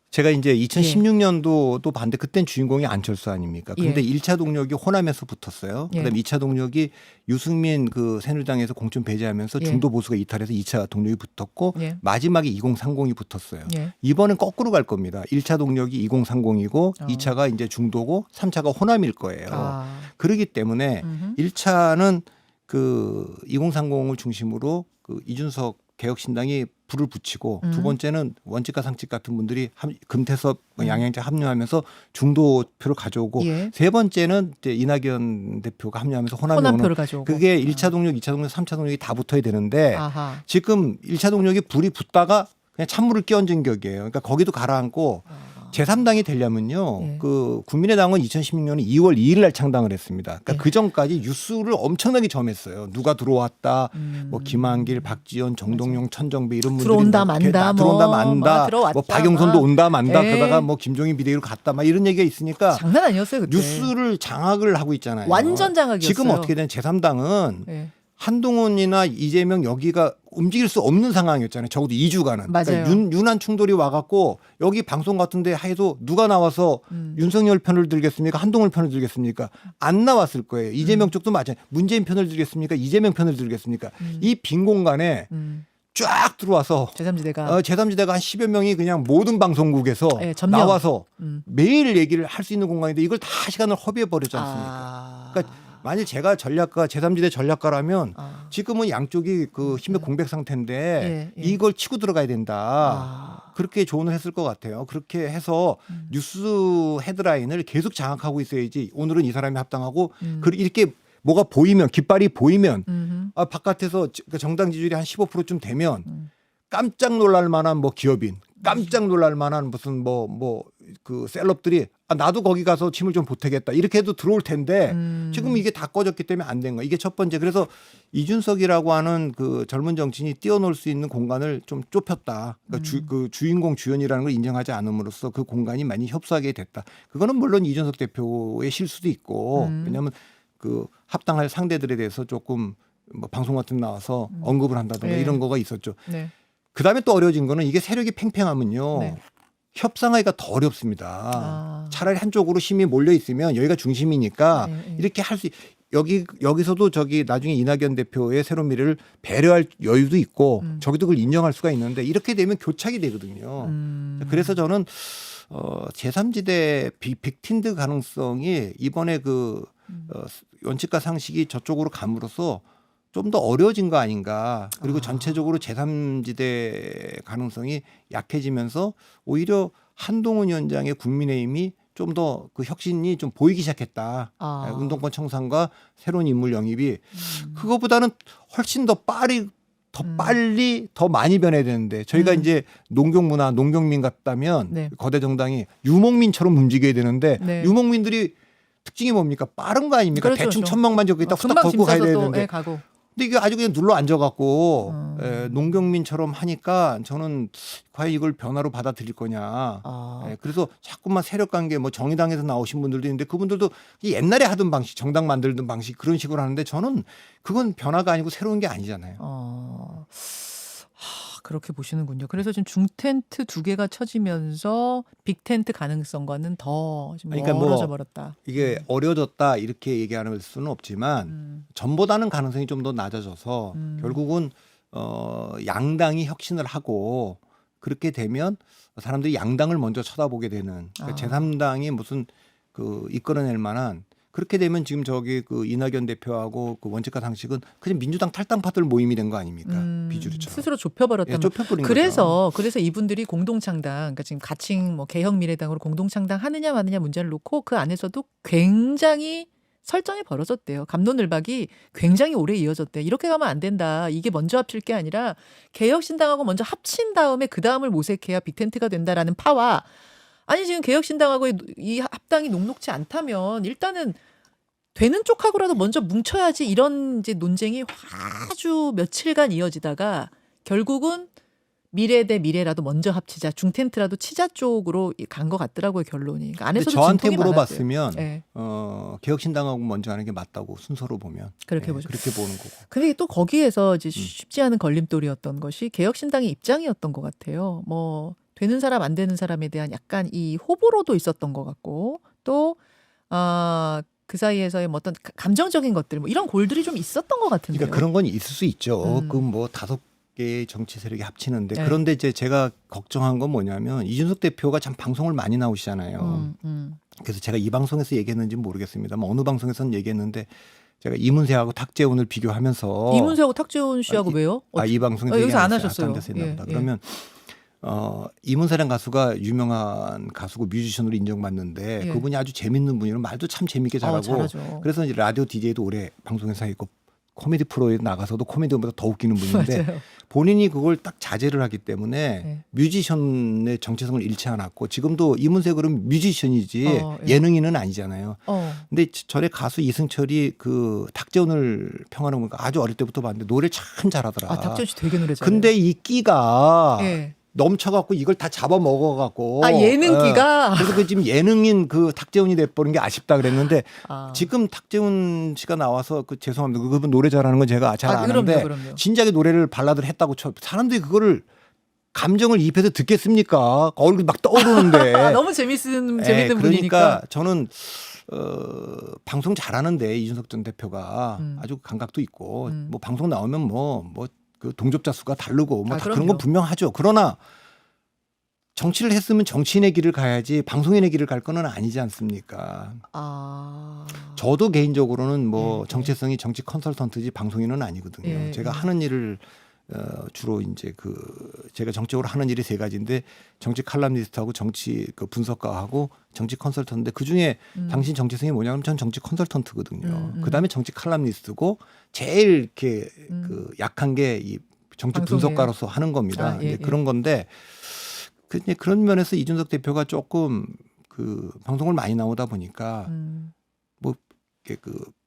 제가 이제 2016년도 또 반대 그땐 주인공이 안철수 아닙니까? 근데 1차 동력이 호남에서 붙었어요. 그다음에 2차 동력이 유승민 그 새누리당에서 공천 배제하면서 중도 보수가 이탈해서 2차 동력이 붙었고 마지막에 2030이 붙었어요. 이번엔 거꾸로 갈 겁니다. 1차 동력이 2030이고 2차가 이제 중도고 3차가 호남일 거예요. 그렇기 때문에 1차는 그 2030을 중심으로 그 이준석 개혁신당이 불을 붙이고 두 번째는 원칙과 상칙 같은 분들이 금태섭 양양자 합류하면서 중도표를 가져오고 세 번째는 이제 이낙연 대표가 합류하면서 호남에 오는 가져오고. 그게 1차 동력, 2차 동력, 3차 동력이 다 붙어야 되는데 지금 1차 동력이 불이 붙다가 그냥 찬물을 끼얹은 격이에요. 그러니까 거기도 가라앉고 제3당이 되려면요. 그 국민의당은 2016년 2월 2일 날 창당을 했습니다. 그러니까 그 전까지 뉴스를 엄청나게 점했어요. 누가 들어왔다. 뭐 김한길, 박지원, 정동영, 천정배 이런 분들이 들어온다 만다 들어온다 만다. 들어왔다, 뭐 박영선도 온다 만다. 그러다가 뭐 김종인 비대위로 갔다. 막 이런 얘기가 있으니까 장난 아니었어요, 그때. 뉴스를 장악을 하고 있잖아요. 완전 장악이었어요. 지금 어떻게 된 제3당은 한동훈이나 이재명 여기가 움직일 수 없는 상황이었잖아요. 적어도 2주간은. 그러니까 윤한 충돌이 와갖고 여기 방송 같은데 해도 누가 나와서 윤석열 편을 들겠습니까? 한동훈 편을 들겠습니까? 안 나왔을 거예요. 이재명 쪽도 마찬가지. 문재인 편을 들겠습니까? 이재명 편을 들겠습니까? 이 빈 공간에 쫙 들어와서 제3지대가 제3지대가 한 10여 명이 그냥 모든 방송국에서 나와서 매일 얘기를 할 수 있는 공간인데 이걸 다 시간을 허비해 버렸지 않습니까? 그러니까 만일 제가 전략가 제3지대 전략가라면 지금은 양쪽이 그 힘의 공백 상태인데 이걸 치고 들어가야 된다. 그렇게 조언을 했을 것 같아요. 그렇게 해서 뉴스 헤드라인을 계속 장악하고 있어야지 오늘은 이 사람이 합당하고 이렇게 뭐가 보이면 깃발이 보이면 바깥에서 정당 지지율이 한 15%쯤 되면 깜짝 놀랄 만한 뭐 기업인 깜짝 놀랄 만한 무슨 그 셀럽들이 나도 거기 가서 침을 좀 보태겠다 이렇게 해도 들어올 텐데 지금 이게 다 꺼졌기 때문에 안 된 거야. 이게 첫 번째. 그래서 이준석이라고 하는 그 젊은 정치인이 뛰어놀 수 있는 공간을 좀 좁혔다. 그러니까 그 주인공 주연이라는 걸 인정하지 않음으로써 그 공간이 많이 협소하게 됐다. 그거는 물론 이준석 대표의 실수도 있고 왜냐하면 그 합당할 상대들에 대해서 조금 뭐 방송 같은 데 나와서 언급을 한다든가 이런 거가 있었죠. 그다음에 또 어려워진 거는 이게 세력이 팽팽하면요. 협상하기가 더 어렵습니다. 아. 차라리 한쪽으로 힘이 몰려 있으면 여기가 중심이니까 네. 이렇게 할 수 여기서도 저기 나중에 이낙연 대표의 새로운 미래를 배려할 여유도 있고 저기도 그걸 인정할 수가 있는데 이렇게 되면 교착이 되거든요. 그래서 저는 제3지대 빅텐트 가능성이 이번에 원칙과 상식이 저쪽으로 감으로써 좀 더 어려워진 거 아닌가. 그리고 전체적으로 제3지대 가능성이 약해지면서 오히려 한동훈 위원장의 국민의힘이 좀 더 그 혁신이 좀 보이기 시작했다. 운동권 청산과 새로운 인물 영입이 그거보다는 훨씬 더 빨리 더 많이 변해야 되는데 저희가 이제 농경문화 농경민 같다면 네. 거대 정당이 유목민처럼 움직여야 되는데 네. 유목민들이 특징이 뭡니까? 빠른 거 아닙니까? 그렇죠, 대충 그렇죠. 천막만 적고 있다 후딱 금방 걷고 가야 짐 싸서 또 되는데 가고. 근데 이게 아주 그냥 눌러 앉아갖고 농경민처럼 하니까 저는 과연 이걸 변화로 받아들일 거냐. 그래서 자꾸만 세력관계 뭐 정의당에서 나오신 분들도 있는데 그분들도 옛날에 하던 방식 정당 만들던 방식 그런 식으로 하는데 저는 그건 변화가 아니고 새로운 게 아니잖아요. 그렇게 보시는군요. 그래서 지금 중텐트 2개가 쳐지면서 빅텐트 가능성과는 더 좀 그러니까 멀어져 버렸다. 이게 어려졌다 이렇게 얘기하는 수는 없지만 전보다는 가능성이 좀 더 낮아져서 결국은 양당이 혁신을 하고 그렇게 되면 사람들이 양당을 먼저 쳐다보게 되는 그러니까 제3당이 무슨 이끌어낼 만한 그렇게 되면 지금 저기 이낙연 대표하고 원칙과 상식은 그냥 민주당 탈당파들 모임이 된 거 아닙니까? 비주류처럼. 스스로 좁혀버렸다면. 좁혀버린 그래서 이분들이 공동창당, 그러니까 지금 가칭 개혁미래당으로 공동창당 하느냐 마느냐 문제를 놓고 그 안에서도 굉장히 설전이 벌어졌대요. 갑론을박이 굉장히 오래 이어졌대. 이렇게 가면 안 된다. 이게 먼저 합칠 게 아니라 개혁신당하고 먼저 합친 다음에 그 다음을 모색해야 빅텐트가 된다라는 파와 아니 지금 개혁신당하고 이 합당이 녹록지 않다면 일단은 되는 쪽하고라도 먼저 뭉쳐야지 이런 이제 논쟁이 아주 며칠간 이어지다가 결국은 미래 대 미래라도 먼저 합치자 중텐트라도 치자 쪽으로 간 것 같더라고요 결론이. 그러니까 안에서도 저한테 진통이 물어봤으면 네. 개혁신당하고 먼저 하는 게 맞다고 순서로 보면 그렇게 보죠. 그렇게 보는 거고. 근데 또 거기에서 이제 쉽지 않은 걸림돌이었던 것이 개혁신당의 입장이었던 것 같아요. 뭐 되는 사람 안 되는 사람에 대한 약간 이 호불호도 있었던 것 같고 또 그 사이에서의 뭐 어떤 감정적인 것들 뭐 이런 골들이 좀 있었던 것 같은데요. 그러니까 그런 건 있을 수 있죠. 그 뭐 5개의 정치 세력이 합치는데 네. 그런데 이제 제가 걱정한 건 뭐냐면 이준석 대표가 참 방송을 많이 나오시잖아요. 그래서 제가 이 방송에서 얘기했는지 모르겠습니다만 어느 방송에서는 얘기했는데 제가 이문세하고 탁재훈을 비교하면서 이문세하고 탁재훈 씨하고 왜요? 이 방송에서 여기서 안 얘기 하셨어요. 딴 데서 했나 보다. 그러면 이문세라는 가수가 유명한 가수고 뮤지션으로 인정받는데 그분이 아주 재밌는 분이라 말도 참 재밌게 잘하고 잘하죠. 그래서 이제 라디오 DJ도 오래 방송에서 했고 코미디 프로에 나가서도 코미디보다 더 웃기는 분인데 맞아요. 본인이 그걸 딱 자제를 하기 때문에 뮤지션의 정체성을 잃지 않았고 지금도 이문세 그럼 뮤지션이지 예능인은 아니잖아요. 근데 전에 가수 이승철이 탁재훈을 평하는 거니까 아주 어릴 때부터 봤는데 노래 참 잘하더라. 탁재훈 씨 되게 노래 잘해요. 근데 이 끼가 넘쳐갖고 이걸 다 잡아먹어갖고 예능기가 그래서 지금 예능인 탁재훈이 돼버린 게 아쉽다 그랬는데 지금 탁재훈 씨가 나와서 죄송합니다. 그분 노래 잘하는 건 제가 잘 아는데 그럼요. 진작에 노래를 발라드를 했다고 사람들이 그거를 감정을 입혀서 듣겠습니까? 얼굴 막 떠오르는데 너무 재밌는 그러니까 분이니까 저는 방송 잘하는데 이준석 전 대표가 아주 감각도 있고 뭐 방송 나오면 뭐 동접자 수가 다르고 뭐 다 그런 건 분명하죠. 그러나 정치를 했으면 정치인의 길을 가야지 방송인의 길을 갈 거는 아니지 않습니까? 저도 개인적으로는 뭐 정체성이 정치 컨설턴트지 방송인은 아니거든요. 제가 하는 일을 주로 이제 제가 정적으로 하는 일이 3가지인데 정치 칼럼니스트하고 정치 분석가하고 정치 컨설턴트인데 그 중에 당신 정체성이 뭐냐면 전 정치 컨설턴트거든요. 그다음에 정치 칼럼니스트고 제일 이렇게 약한 게 이 정치 분석가로서 하는 겁니다. 그런 건데 그런 면에서 이준석 대표가 조금 방송을 많이 나오다 보니까 뭐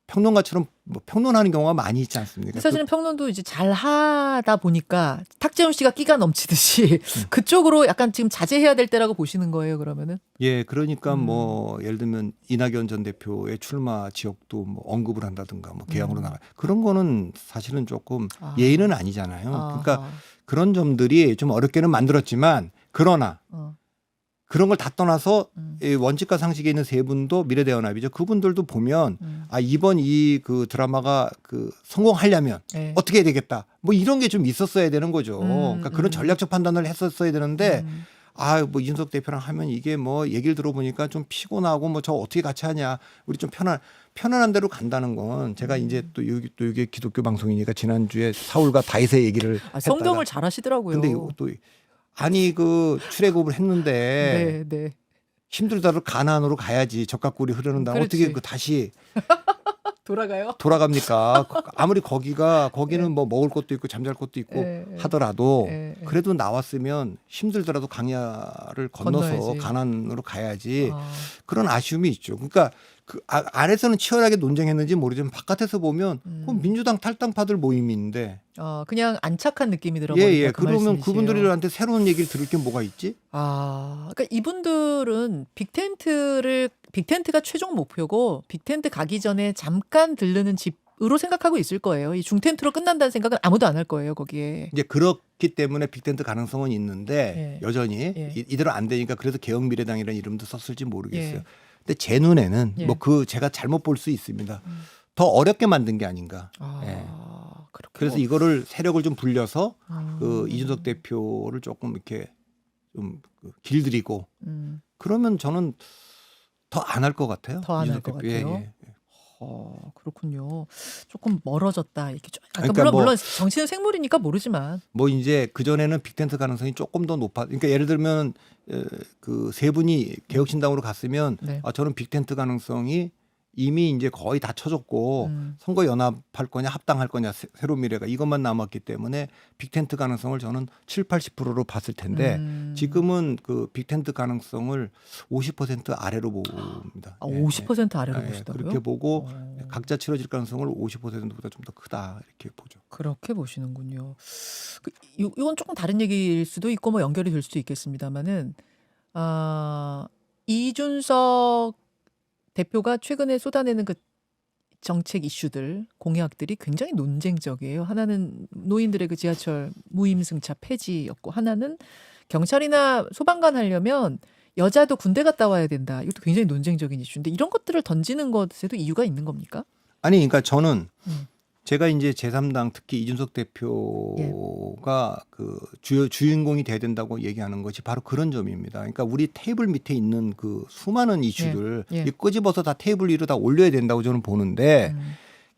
평론가처럼 뭐 평론하는 경우가 많이 있지 않습니까? 사실은 평론도 이제 잘 하다 보니까 탁재훈 씨가 끼가 넘치듯이 그쪽으로 약간 지금 자제해야 될 때라고 보시는 거예요, 그러면은? 예, 그러니까 뭐 예를 들면 이낙연 전 대표의 출마 지역도 뭐 언급을 한다든가 뭐 개항으로 나가 그런 거는 사실은 조금 예의는 아니잖아요. 그러니까 그런 점들이 좀 어렵게는 만들었지만 그러나 그런 걸 다 떠나서 이 원칙과 상식에 있는 세 분도 미래대연합이죠. 그분들도 보면 아 이번 이 그 드라마가 그 성공하려면 네. 어떻게 해야 되겠다. 뭐 이런 게 좀 있었어야 되는 거죠. 그러니까 그런 전략적 판단을 했었어야 되는데 아 뭐 이준석 대표랑 하면 이게 뭐 얘기를 들어보니까 좀 피곤하고 뭐 저 어떻게 같이 하냐. 우리 좀 편안한 대로 간다는 건 제가 이제 또 이게 기독교 방송이니까 지난주에 사울과 다윗의 얘기를 성경을 잘 하시더라고요. 근데 이거 또 아니 그 출애굽을 했는데 네, 네. 힘들다도 가나안으로 가야지 젖과 꿀이 흐르는다. 그렇지. 어떻게 그 다시 돌아가요? 돌아갑니까? 아무리 거기는 뭐 먹을 것도 있고 잠잘 것도 있고 하더라도 그래도 나왔으면 힘들더라도 강야를 건너서 건너야지. 가나안으로 가야지. 그런 아쉬움이 있죠. 그러니까 그 안에서는 치열하게 논쟁했는지 모르지만 바깥에서 보면 그 민주당 탈당파들 모임인데 그냥 안착한 느낌이 들어버린다. 예. 그 그러면 말씀이시에요. 그분들한테 새로운 얘기를 들을 게 뭐가 있지? 그러니까 이분들은 빅텐트가 최종 목표고 빅텐트 가기 전에 잠깐 들르는 집으로 생각하고 있을 거예요. 이 중텐트로 끝난다는 생각은 아무도 안 할 거예요, 거기에. 이제 그렇기 때문에 빅텐트 가능성은 있는데 여전히 이대로 안 되니까 그래서 개혁미래당이라는 이름도 썼을지 모르겠어요. 근데 제 눈에는 뭐 제가 잘못 볼 수 있습니다. 더 어렵게 만든 게 아닌가. 그래서 이거를 세력을 좀 불려서 그 이준석 대표를 조금 이렇게 좀 길들이고 그러면 저는 더 안 할 것 같아요. 더 안 할 이준석 것 대표. 같아요. 그렇군요. 조금 멀어져다 이렇게. 그러니까 물론 정치는 생물이니까 모르지만. 뭐 이제 그 전에는 빅텐트 가능성이 조금 더 높아. 그러니까 예를 들면 그 세 분이 개혁신당으로 갔으면 저는 빅텐트 가능성이 이미 이제 거의 다 쳐졌고 선거 연합할 거냐 합당할 거냐 새로운 미래가 이것만 남았기 때문에 빅텐트 가능성을 저는 7, 80%로 봤을 텐데 지금은 그 빅텐트 가능성을 50% 아래로 봅니다. 50% 아래로 보시다고요? 그렇게 보고 각자 치러질 가능성을 50%보다 좀 더 크다 이렇게 보죠. 그렇게 보시는군요. 이건 조금 다른 얘기일 수도 있고 뭐 연결이 될 수도 있겠습니다만은 이준석 대표가 최근에 쏟아내는 그 정책 이슈들, 공약들이 굉장히 논쟁적이에요. 하나는 노인들의 그 지하철 무임승차 폐지였고 하나는 경찰이나 소방관 하려면 여자도 군대 갔다 와야 된다. 이것도 굉장히 논쟁적인 이슈인데 이런 것들을 던지는 것에도 이유가 있는 겁니까? 아니 그러니까 저는 제가 이제 제3당 특히 이준석 대표가 그 주인공이 돼야 된다고 얘기하는 것이 바로 그런 점입니다. 그러니까 우리 테이블 밑에 있는 그 수많은 이슈들 끄집어서 다 테이블 위로 다 올려야 된다고 저는 보는데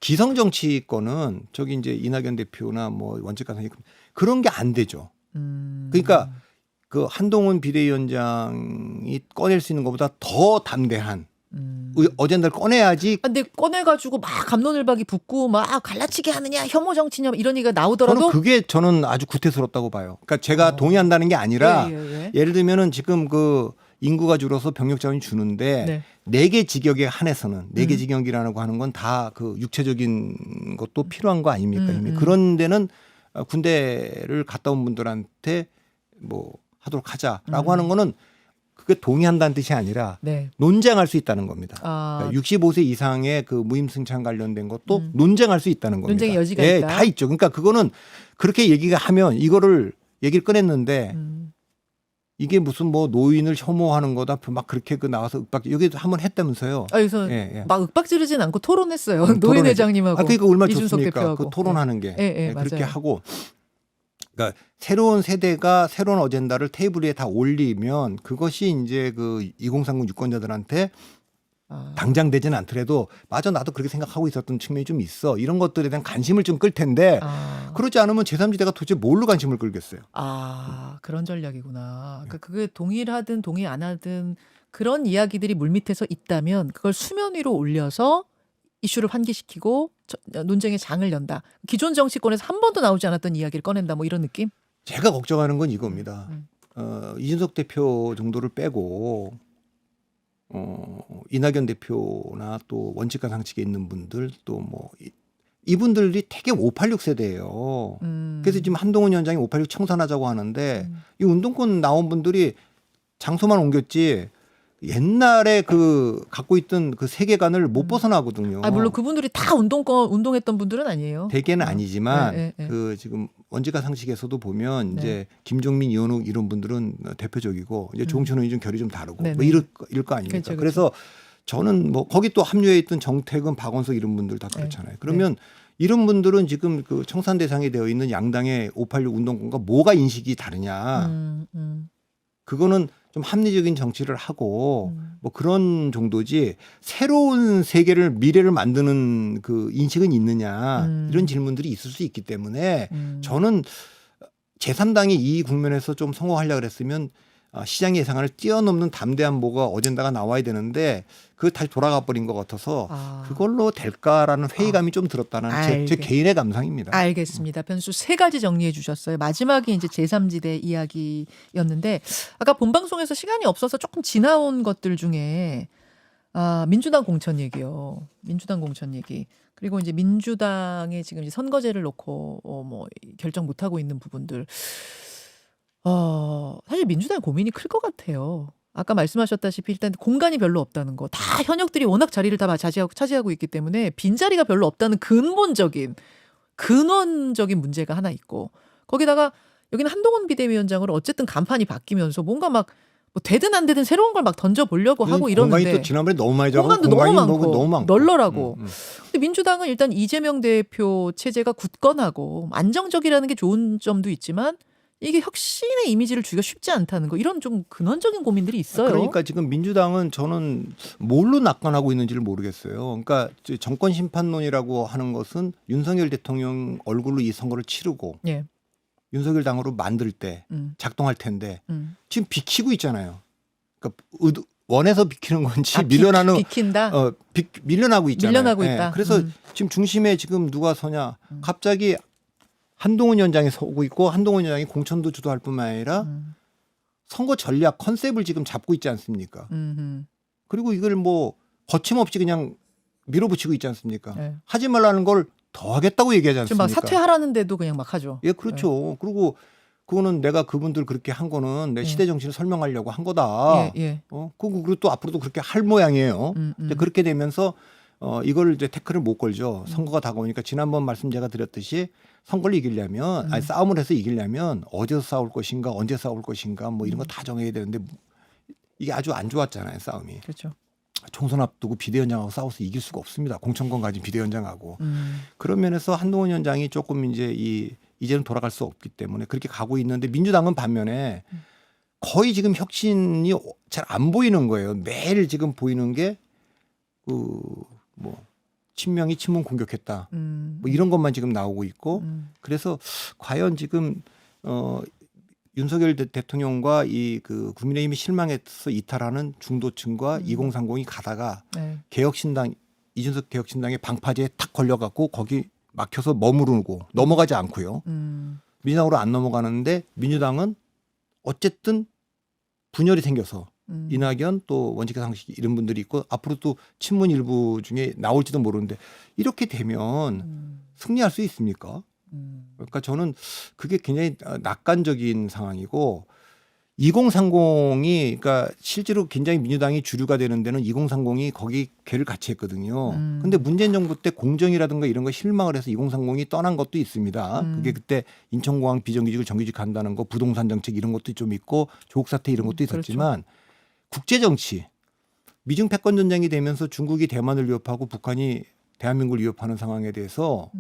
기성 정치권은 저기 이제 이낙연 대표나 뭐 원칙과 상식 그런 게 안 되죠. 그러니까 그 한동훈 비대위원장이 꺼낼 수 있는 것보다 더 담대한 어젠다를 꺼내야지. 근데 꺼내가지고 막 갑론을박이 붙고 막 갈라치기 하느냐 혐오 정치냐 이런 얘기가 나오더라도 저는 아주 구태스럽다고 봐요. 그러니까 제가 동의한다는 게 아니라 예를 들면은 지금 그 인구가 줄어서 병력 자원이 주는데 4개 직역에 한해서는 4개 직역이라고 하는 건 다 그 육체적인 것도 필요한 거 아닙니까? 이미 그런 데는 군대를 갔다 온 분들한테 뭐 하도록 하자라고 하는 거는 그게 동의한다는 뜻이 아니라 논쟁할 수 있다는 겁니다. 그러니까 65세 이상의 그 무임승차 관련된 것도 논쟁할 수 있다는 겁니다. 논쟁의 여지가 있다. 다 있죠. 그러니까 그거는 그렇게 얘기가 하면 얘기를 꺼냈는데 이게 무슨 뭐 노인을 혐오하는 거다 막 그렇게 그 나와서 윽박 여기도 한번 했다면서요. 그래서 막 윽박지르진 않고 토론했어요. 노인 회장님하고 그러니까 얼마나 이준석 좋습니까? 대표하고. 그 토론하는 게 그렇게 맞아요. 하고. 그러니까 새로운 세대가 새로운 어젠다를 테이블 위에 다 올리면 그것이 이제 그 2030 유권자들한테 당장 되지는 않더라도 맞아 나도 그렇게 생각하고 있었던 측면이 좀 있어. 이런 것들에 대한 관심을 좀 끌 텐데 그러지 않으면 제3지대가 도대체 뭘로 관심을 끌겠어요. 그런 전략이구나. 그러니까 그게 동의하든 동의 안 하든 그런 이야기들이 물밑에서 있다면 그걸 수면 위로 올려서 이슈를 환기시키고 논쟁의 장을 연다. 기존 정치권에서 한 번도 나오지 않았던 이야기를 꺼낸다. 뭐 이런 느낌? 제가 걱정하는 건 이겁니다. 이준석 대표 정도를 빼고 이낙연 대표나 또 원칙과 상식에 있는 분들 또 뭐 이분들이 되게 586 세대예요. 그래서 지금 한동훈 위원장이 586 청산하자고 하는데 이 운동권 나온 분들이 장소만 옮겼지 옛날에 그 갖고 있던 그 세계관을 못 벗어나거든요. 아, 물론 그분들이 다 운동했던 분들은 아니에요. 대개는 아니지만 네, 네, 네. 그 지금 원지가 상식에서도 보면 네. 이제 김종민, 이현욱 이런 분들은 대표적이고 이제 조홍천 의원이 좀 결이 좀 다르고 네, 뭐 네. 이럴 거 아닙니까? 그렇죠, 그래서 저는 뭐 거기 또 합류해 있던 정태근, 박원석 이런 분들 다 그렇잖아요. 그러면 이런 분들은 지금 그 청산 대상이 되어 있는 양당의 586 운동권과 뭐가 인식이 다르냐? 그거는 좀 합리적인 정치를 하고 뭐 그런 정도지 새로운 세계를 미래를 만드는 그 인식은 있느냐 이런 질문들이 있을 수 있기 때문에 저는 제3당이 이 국면에서 좀 성공하려고 그랬으면 시장 예상을 뛰어넘는 담대한 뭐가 어젠다가 나와야 되는데 그거 다시 돌아가 버린 것 같아서 그걸로 될까라는 회의감이 좀 들었다는 제 개인의 감상입니다. 알겠습니다. 변수 3가지 정리해 주셨어요. 마지막이 이제 제3지대 이야기였는데 아까 본방송에서 시간이 없어서 조금 지나온 것들 중에 민주당 공천 얘기요. 민주당 공천 얘기. 그리고 이제 민주당의 지금 이제 선거제를 놓고 뭐 결정 못 하고 있는 부분들. 사실 민주당의 고민이 클 것 같아요. 아까 말씀하셨다시피 일단 공간이 별로 없다는 거. 다 현역들이 워낙 자리를 다 차지하고 있기 때문에 빈자리가 별로 없다는 근원적인 문제가 하나 있고 거기다가 여기는 한동훈 비대위원장으로 어쨌든 간판이 바뀌면서 뭔가 막 뭐 되든 안 되든 새로운 걸 막 던져보려고 하고 이러는데 공간이 또 지난번에 너무 많이 잡고 공간도 너무 너무 많고 널널하고 근데 민주당은 일단 이재명 대표 체제가 굳건하고 안정적이라는 게 좋은 점도 있지만 이게 혁신의 이미지를 주기가 쉽지 않다는 거 이런 좀 근원적인 고민들이 있어요. 그러니까 지금 민주당은 저는 뭘로 낙관하고 있는지를 모르겠어요. 그러니까 정권 심판론이라고 하는 것은 윤석열 대통령 얼굴로 이 선거를 치르고 예. 윤석열 당으로 만들 때 작동할 텐데 지금 비키고 있잖아요. 그러니까 원해서 비키는 건지 밀려나는 비킨다. 밀려나고 있잖아요. 밀려나고 있다. 그래서 지금 중심에 지금 누가 서냐? 갑자기 한동훈 위원장이 서고 있고 한동훈 위원장이 공천도 주도할 뿐만 아니라 선거 전략 컨셉을 지금 잡고 있지 않습니까? 그리고 이걸 뭐 거침없이 그냥 밀어붙이고 있지 않습니까? 네. 하지 말라는 걸 더 하겠다고 얘기하지 지금 않습니까? 막 사퇴하라는데도 그냥 막 하죠. 예, 그렇죠. 그리고 그거는 내가 그분들 그렇게 한 거는 내 시대 정신을 설명하려고 한 거다. 그리고 또 앞으로도 그렇게 할 모양이에요. 이제 그렇게 되면서 이걸 이제 태클을 못 걸죠. 선거가 다가오니까 지난번 말씀 제가 드렸듯이 선거를 이기려면 아니 싸움을 해서 이기려면 어디서 싸울 것인가 언제 싸울 것인가 뭐 이런 거 다 정해야 되는데 이게 아주 안 좋았잖아요. 싸움이. 그렇죠. 총선 앞두고 비대위원장하고 싸워서 이길 수가 없습니다. 공천권 가진 비대위원장하고. 그런 면에서 한동훈 위원장이 조금 이제 이제는 돌아갈 수 없기 때문에 그렇게 가고 있는데 민주당은 반면에 거의 지금 혁신이 잘 안 보이는 거예요. 매일 지금 보이는 게 뭐 친명이 친문 공격했다. 뭐 이런 것만 지금 나오고 있고 그래서 과연 지금 윤석열 대통령과 이 그 국민의힘이 실망해서 이탈하는 중도층과 2030이 가다가 개혁신당 이준석 개혁신당의 방파제에 탁 걸려갖고 거기 막혀서 머무르고 넘어가지 않고요. 민주당으로 안 넘어가는데 민주당은 어쨌든 분열이 생겨서 이낙연 또 원칙 상식 이런 분들이 있고 앞으로 또 친문 일부 중에 나올지도 모르는데 이렇게 되면 승리할 수 있습니까? 그러니까 저는 그게 굉장히 낙관적인 상황이고 2030이 그러니까 실제로 굉장히 민주당이 주류가 되는 데는 2030이 거기 개를 같이 했거든요. 근데 문재인 정부 때 공정이라든가 이런 거 실망을 해서 2030이 떠난 것도 있습니다. 그게 그때 인천공항 비정규직을 정규직 한다는 거 부동산 정책 이런 것도 좀 있고 조국 사태 이런 것도 있었지만 그렇죠. 국제 정치 미중 패권 전쟁이 되면서 중국이 대만을 위협하고 북한이 대한민국을 위협하는 상황에 대해서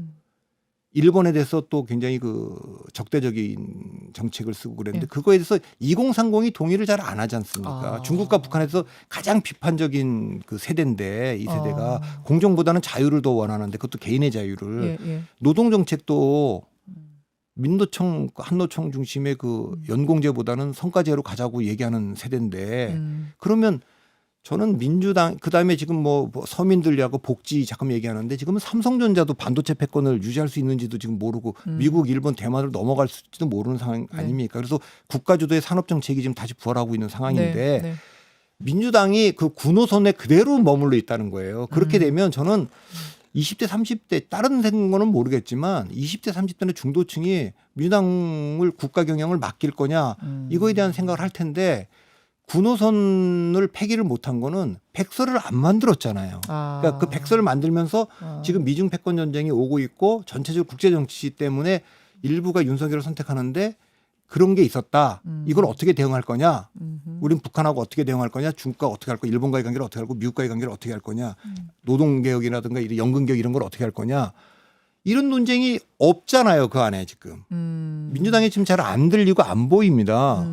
일본에 대해서 또 굉장히 그 적대적인 정책을 쓰고 그랬는데 그거에 대해서 2030이 동의를 잘 안 하지 않습니까? 중국과 북한에서 가장 비판적인 그 세대인데 이 세대가 공정보다는 자유를 더 원하는데 그것도 개인의 자유를 노동 정책도 민노총 한노총 중심의 그 연공제보다는 성과제로 가자고 얘기하는 세대인데 그러면 저는 민주당 그다음에 지금 뭐 서민들하고 복지 잠깐 얘기하는데 지금은 삼성전자도 반도체 패권을 유지할 수 있는지도 지금 모르고 미국, 일본, 대만을 넘어갈지도 모르는 상황 아닙니까? 그래서 국가 주도의 산업 정책이 지금 다시 부활하고 있는 상황인데 민주당이 그 구노선에 그대로 머물러 있다는 거예요. 그렇게 되면 저는 20대 30대 다른 거는 모르겠지만 20대 30대는 중도층이 민주당을 국가 경영을 맡길 거냐 이거에 대한 생각을 할 텐데 분호선을 폐기를 못한 거는 백서를 안 만들었잖아요. 그러니까 그 백서를 만들면서 지금 미중 패권 전쟁이 오고 있고 전체적으로 국제 정치 때문에 일부가 윤석열을 선택하는데 그런 게 있었다. 이걸 어떻게 대응할 거냐? 우린 북한하고 어떻게 대응할 거냐? 중국과 어떻게 할 거냐? 일본과의 관계를 어떻게 할 거고 미국과의 관계를 어떻게 할 거냐? 노동개혁이라든가 연금개혁 이런 걸 어떻게 할 거냐? 이런 논쟁이 없잖아요. 그 안에 지금. 민주당이 지금 잘 안 들리고 안 보입니다.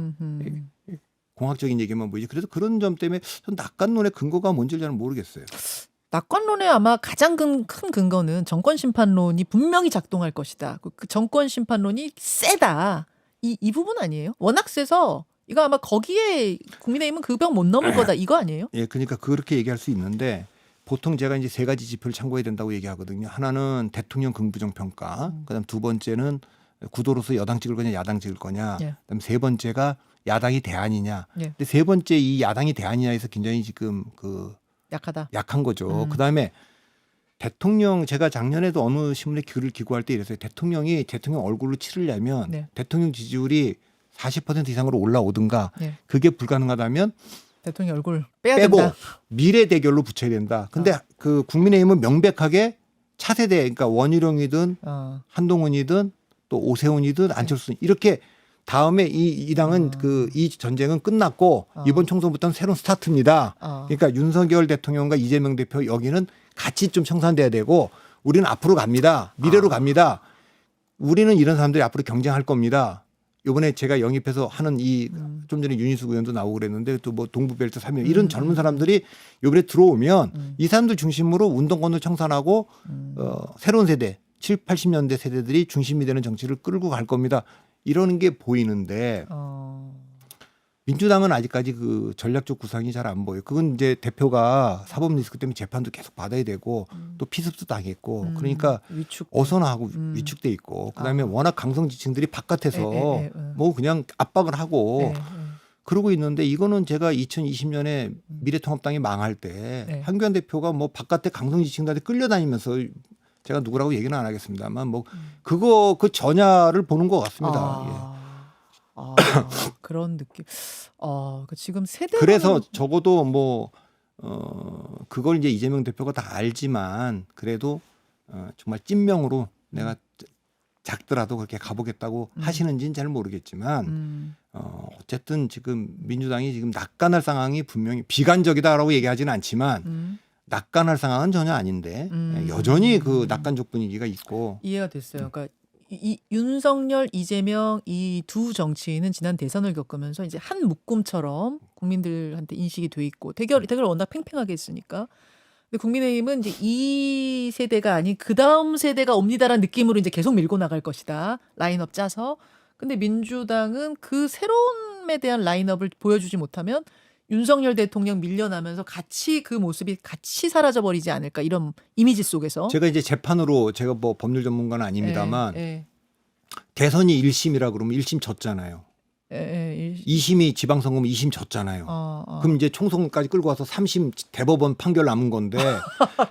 공학적인 얘기만 보이지. 그래서 그런 점 때문에 전 낙관론의 근거가 뭔지 잘 모르겠어요. 낙관론의 아마 가장 큰 근거는 정권 심판론이 분명히 작동할 것이다. 그 정권 심판론이 세다. 이 부분 아니에요? 워낙 세서 이거 아마 거기에 국민의힘은 그 벽 못 넘을 거다. 이거 아니에요? 예, 그러니까 그렇게 얘기할 수 있는데 보통 제가 이제 세 가지 지표를 참고해야 된다고 얘기하거든요. 하나는 대통령 긍부정 평가. 그다음 두 번째는 구도로서 여당 찍을 거냐 야당 찍을 거냐. 예. 그다음 세 번째가 야당이 대안이냐. 예. 근데 세 번째 이 야당이 대안이냐에서 굉장히 지금 그 약하다. 약한 거죠. 그다음에 대통령 제가 작년에도 어느 신문에 글을 기고할 때 이랬어요. 대통령이 대통령 얼굴로 치르려면 네. 대통령 지지율이 40% 이상으로 올라오든가 예. 그게 불가능하다면 대통령 얼굴 빼야 빼고 된다. 미래 대결로 붙여야 된다. 근데 그 국민의힘은 명백하게 차세대 그러니까 원희룡이든 한동훈이든 또 오세훈이든 안철수 이렇게 다음에 이 당은 이 전쟁은 끝났고 이번 총선부터는 새로운 스타트입니다. 그러니까 윤석열 대통령과 이재명 대표 여기는 같이 좀 청산돼야 되고 우리는 앞으로 갑니다. 미래로 갑니다. 우리는 이런 사람들이 앞으로 경쟁할 겁니다. 이번에 제가 영입해서 하는 이 좀 전에 윤희숙 의원도 나오고 그랬는데 또 뭐 동부벨트 3명 이런 젊은 사람들이 이번에 들어오면 이 사람들 중심으로 운동권을 청산하고 새로운 세대 7, 80년대 세대들이 중심이 되는 정치를 끌고 갈 겁니다. 이러는 게 보이는데 민주당은 아직까지 그 전략적 구상이 잘 안 보여요. 그건 이제 대표가 사법 리스크 때문에 재판도 계속 받아야 되고 또 피습도 당했고 그러니까 어선하고 위축돼 있고 그다음에 워낙 강성 지층들이 바깥에서 뭐 그냥 압박을 하고 그러고 있는데 이거는 제가 2020년에 미래통합당이 망할 때 한교안 대표가 뭐 바깥에 강성 지층들한테 끌려다니면서 제가 누구라고 얘기는 안 하겠습니다만 뭐 그거 그 전야를 보는 것 같습니다. 그런 느낌. 그 지금 세대 그래서 적어도 뭐 그걸 이제 이재명 대표가 다 알지만 그래도 정말 찐명으로 내가 작더라도 그렇게 가보겠다고 하시는지는 잘 모르겠지만 어쨌든 지금 민주당이 지금 낙관할 상황이 분명히 비관적이다라고 얘기하지는 않지만 낙관할 상황은 전혀 아닌데 여전히 그 낙관적 분위기가 있고 이해가 됐어요. 그러니까 이 윤석열, 이재명 이 두 정치인은 지난 대선을 겪으면서 이제 한 묶음처럼 국민들한테 인식이 돼 있고 대결 워낙 팽팽하게 했으니까. 근데 국민의힘은 이제 이 세대가 아닌 그 다음 세대가 옵니다라는 느낌으로 이제 계속 밀고 나갈 것이다. 라인업 짜서. 근데 민주당은 그 새로움에 대한 라인업을 보여주지 못하면 윤석열 대통령 밀려나면서 같이 그 모습이 같이 사라져 버리지 않을까 이런 이미지 속에서. 제가 이제 재판으로 제가 뭐 법률 전문가는 아닙니다만 대선이 1심이라 그러면 1심 졌잖아요. 2심이 지방선거면 2심 졌잖아요. 그럼 이제 총선까지 끌고 와서 3심 대법원 판결 남은 건데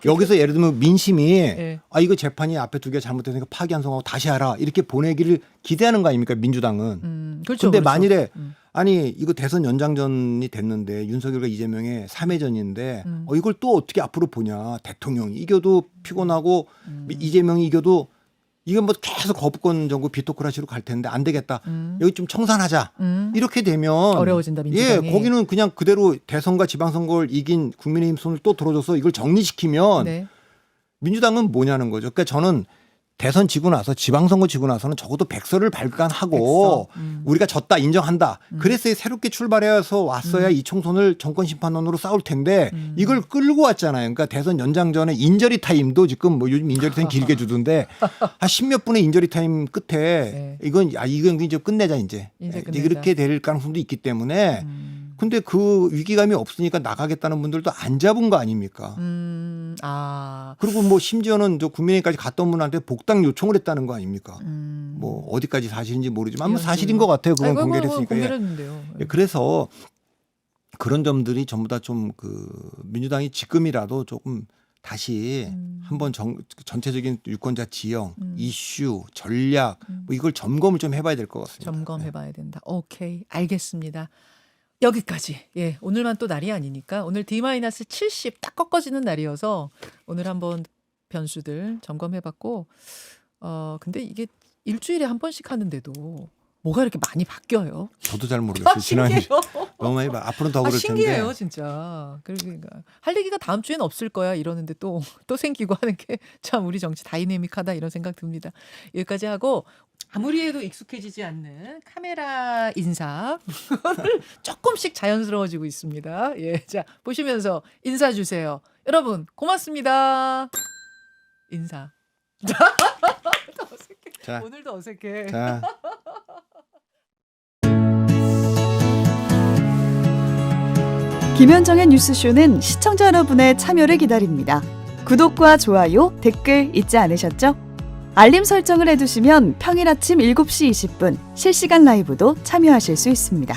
여기서 예를 들면 민심이 이거 재판이 앞에 두 개 잘못됐으니까 파기환송하고 다시 하라 이렇게 보내기를 기대하는 거 아닙니까 민주당은. 그렇죠. 그런데 만일에 아니 이거 대선 연장전이 됐는데 윤석열과 이재명의 3회전인데 이걸 또 어떻게 앞으로 보냐. 대통령이 이겨도 피곤하고 이재명이 이겨도 이건 뭐 계속 거부권 정부 비토크라시로 갈 텐데 안 되겠다. 여기 좀 청산하자. 이렇게 되면 어려워진다 민주당이. 거기는 그냥 그대로 대선과 지방선거를 이긴 국민의힘 손을 또 들어줘서 이걸 정리시키면 민주당은 뭐냐는 거죠. 그러니까 저는 대선 지고 나서 지방선거 지고 나서는 적어도 백서를 발간하고 우리가 졌다 인정한다. 그랬어야 새롭게 출발해서 왔어야 이 총선을 정권심판론으로 싸울 텐데 이걸 끌고 왔잖아요. 그러니까 대선 연장 전에 인저리 타임도 지금 뭐 요즘 인저리 타임 길게 주던데 한 10몇 분의 인저리 타임 끝에 이건 이제 끝내자 이제 이렇게 될 가능성도 있기 때문에 근데 그 위기감이 없으니까 나가겠다는 분들도 안 잡은 거 아닙니까? 그리고 뭐 심지어는 저 국민의힘까지 갔던 분한테 복당 요청을 했다는 거 아닙니까? 뭐 어디까지 사실인지 모르지만 뭐 사실인 것 같아요. 그건 공개를 했으니까. 공개했는데요. 그래서 그런 점들이 전부 다 좀 그 민주당이 지금이라도 조금 다시 한번 전체적인 유권자 지형, 이슈, 전략 뭐 이걸 점검을 좀 해봐야 될 것 같습니다. 점검해봐야 된다. 오케이, 알겠습니다. 여기까지. 예, 오늘만 또 날이 아니니까 오늘 D-70 딱 꺾어지는 날이어서 오늘 한번 변수들 점검해봤고, 근데 이게 일주일에 한 번씩 하는데도 뭐가 이렇게 많이 바뀌어요? 저도 잘 모르겠어요. 지난해 신기해요. 너무 많이 앞으로는 더 그럴 신기해요, 텐데. 진짜. 그러니까 할 얘기가 다음 주엔 없을 거야 이러는데 또 생기고 하는 게 참 우리 정치 다이내믹하다 이런 생각 듭니다. 여기까지 하고 아무리 해도 익숙해지지 않는 카메라 인사 조금씩 자연스러워지고 있습니다. 예, 자 보시면서 인사 주세요. 여러분 고맙습니다. 인사. 어색해. 자, 오늘도 어색해. 자. 김현정의 뉴스쇼는 시청자 여러분의 참여를 기다립니다. 구독과 좋아요, 댓글 잊지 않으셨죠? 알림 설정을 해두시면 평일 아침 7시 20분 실시간 라이브도 참여하실 수 있습니다.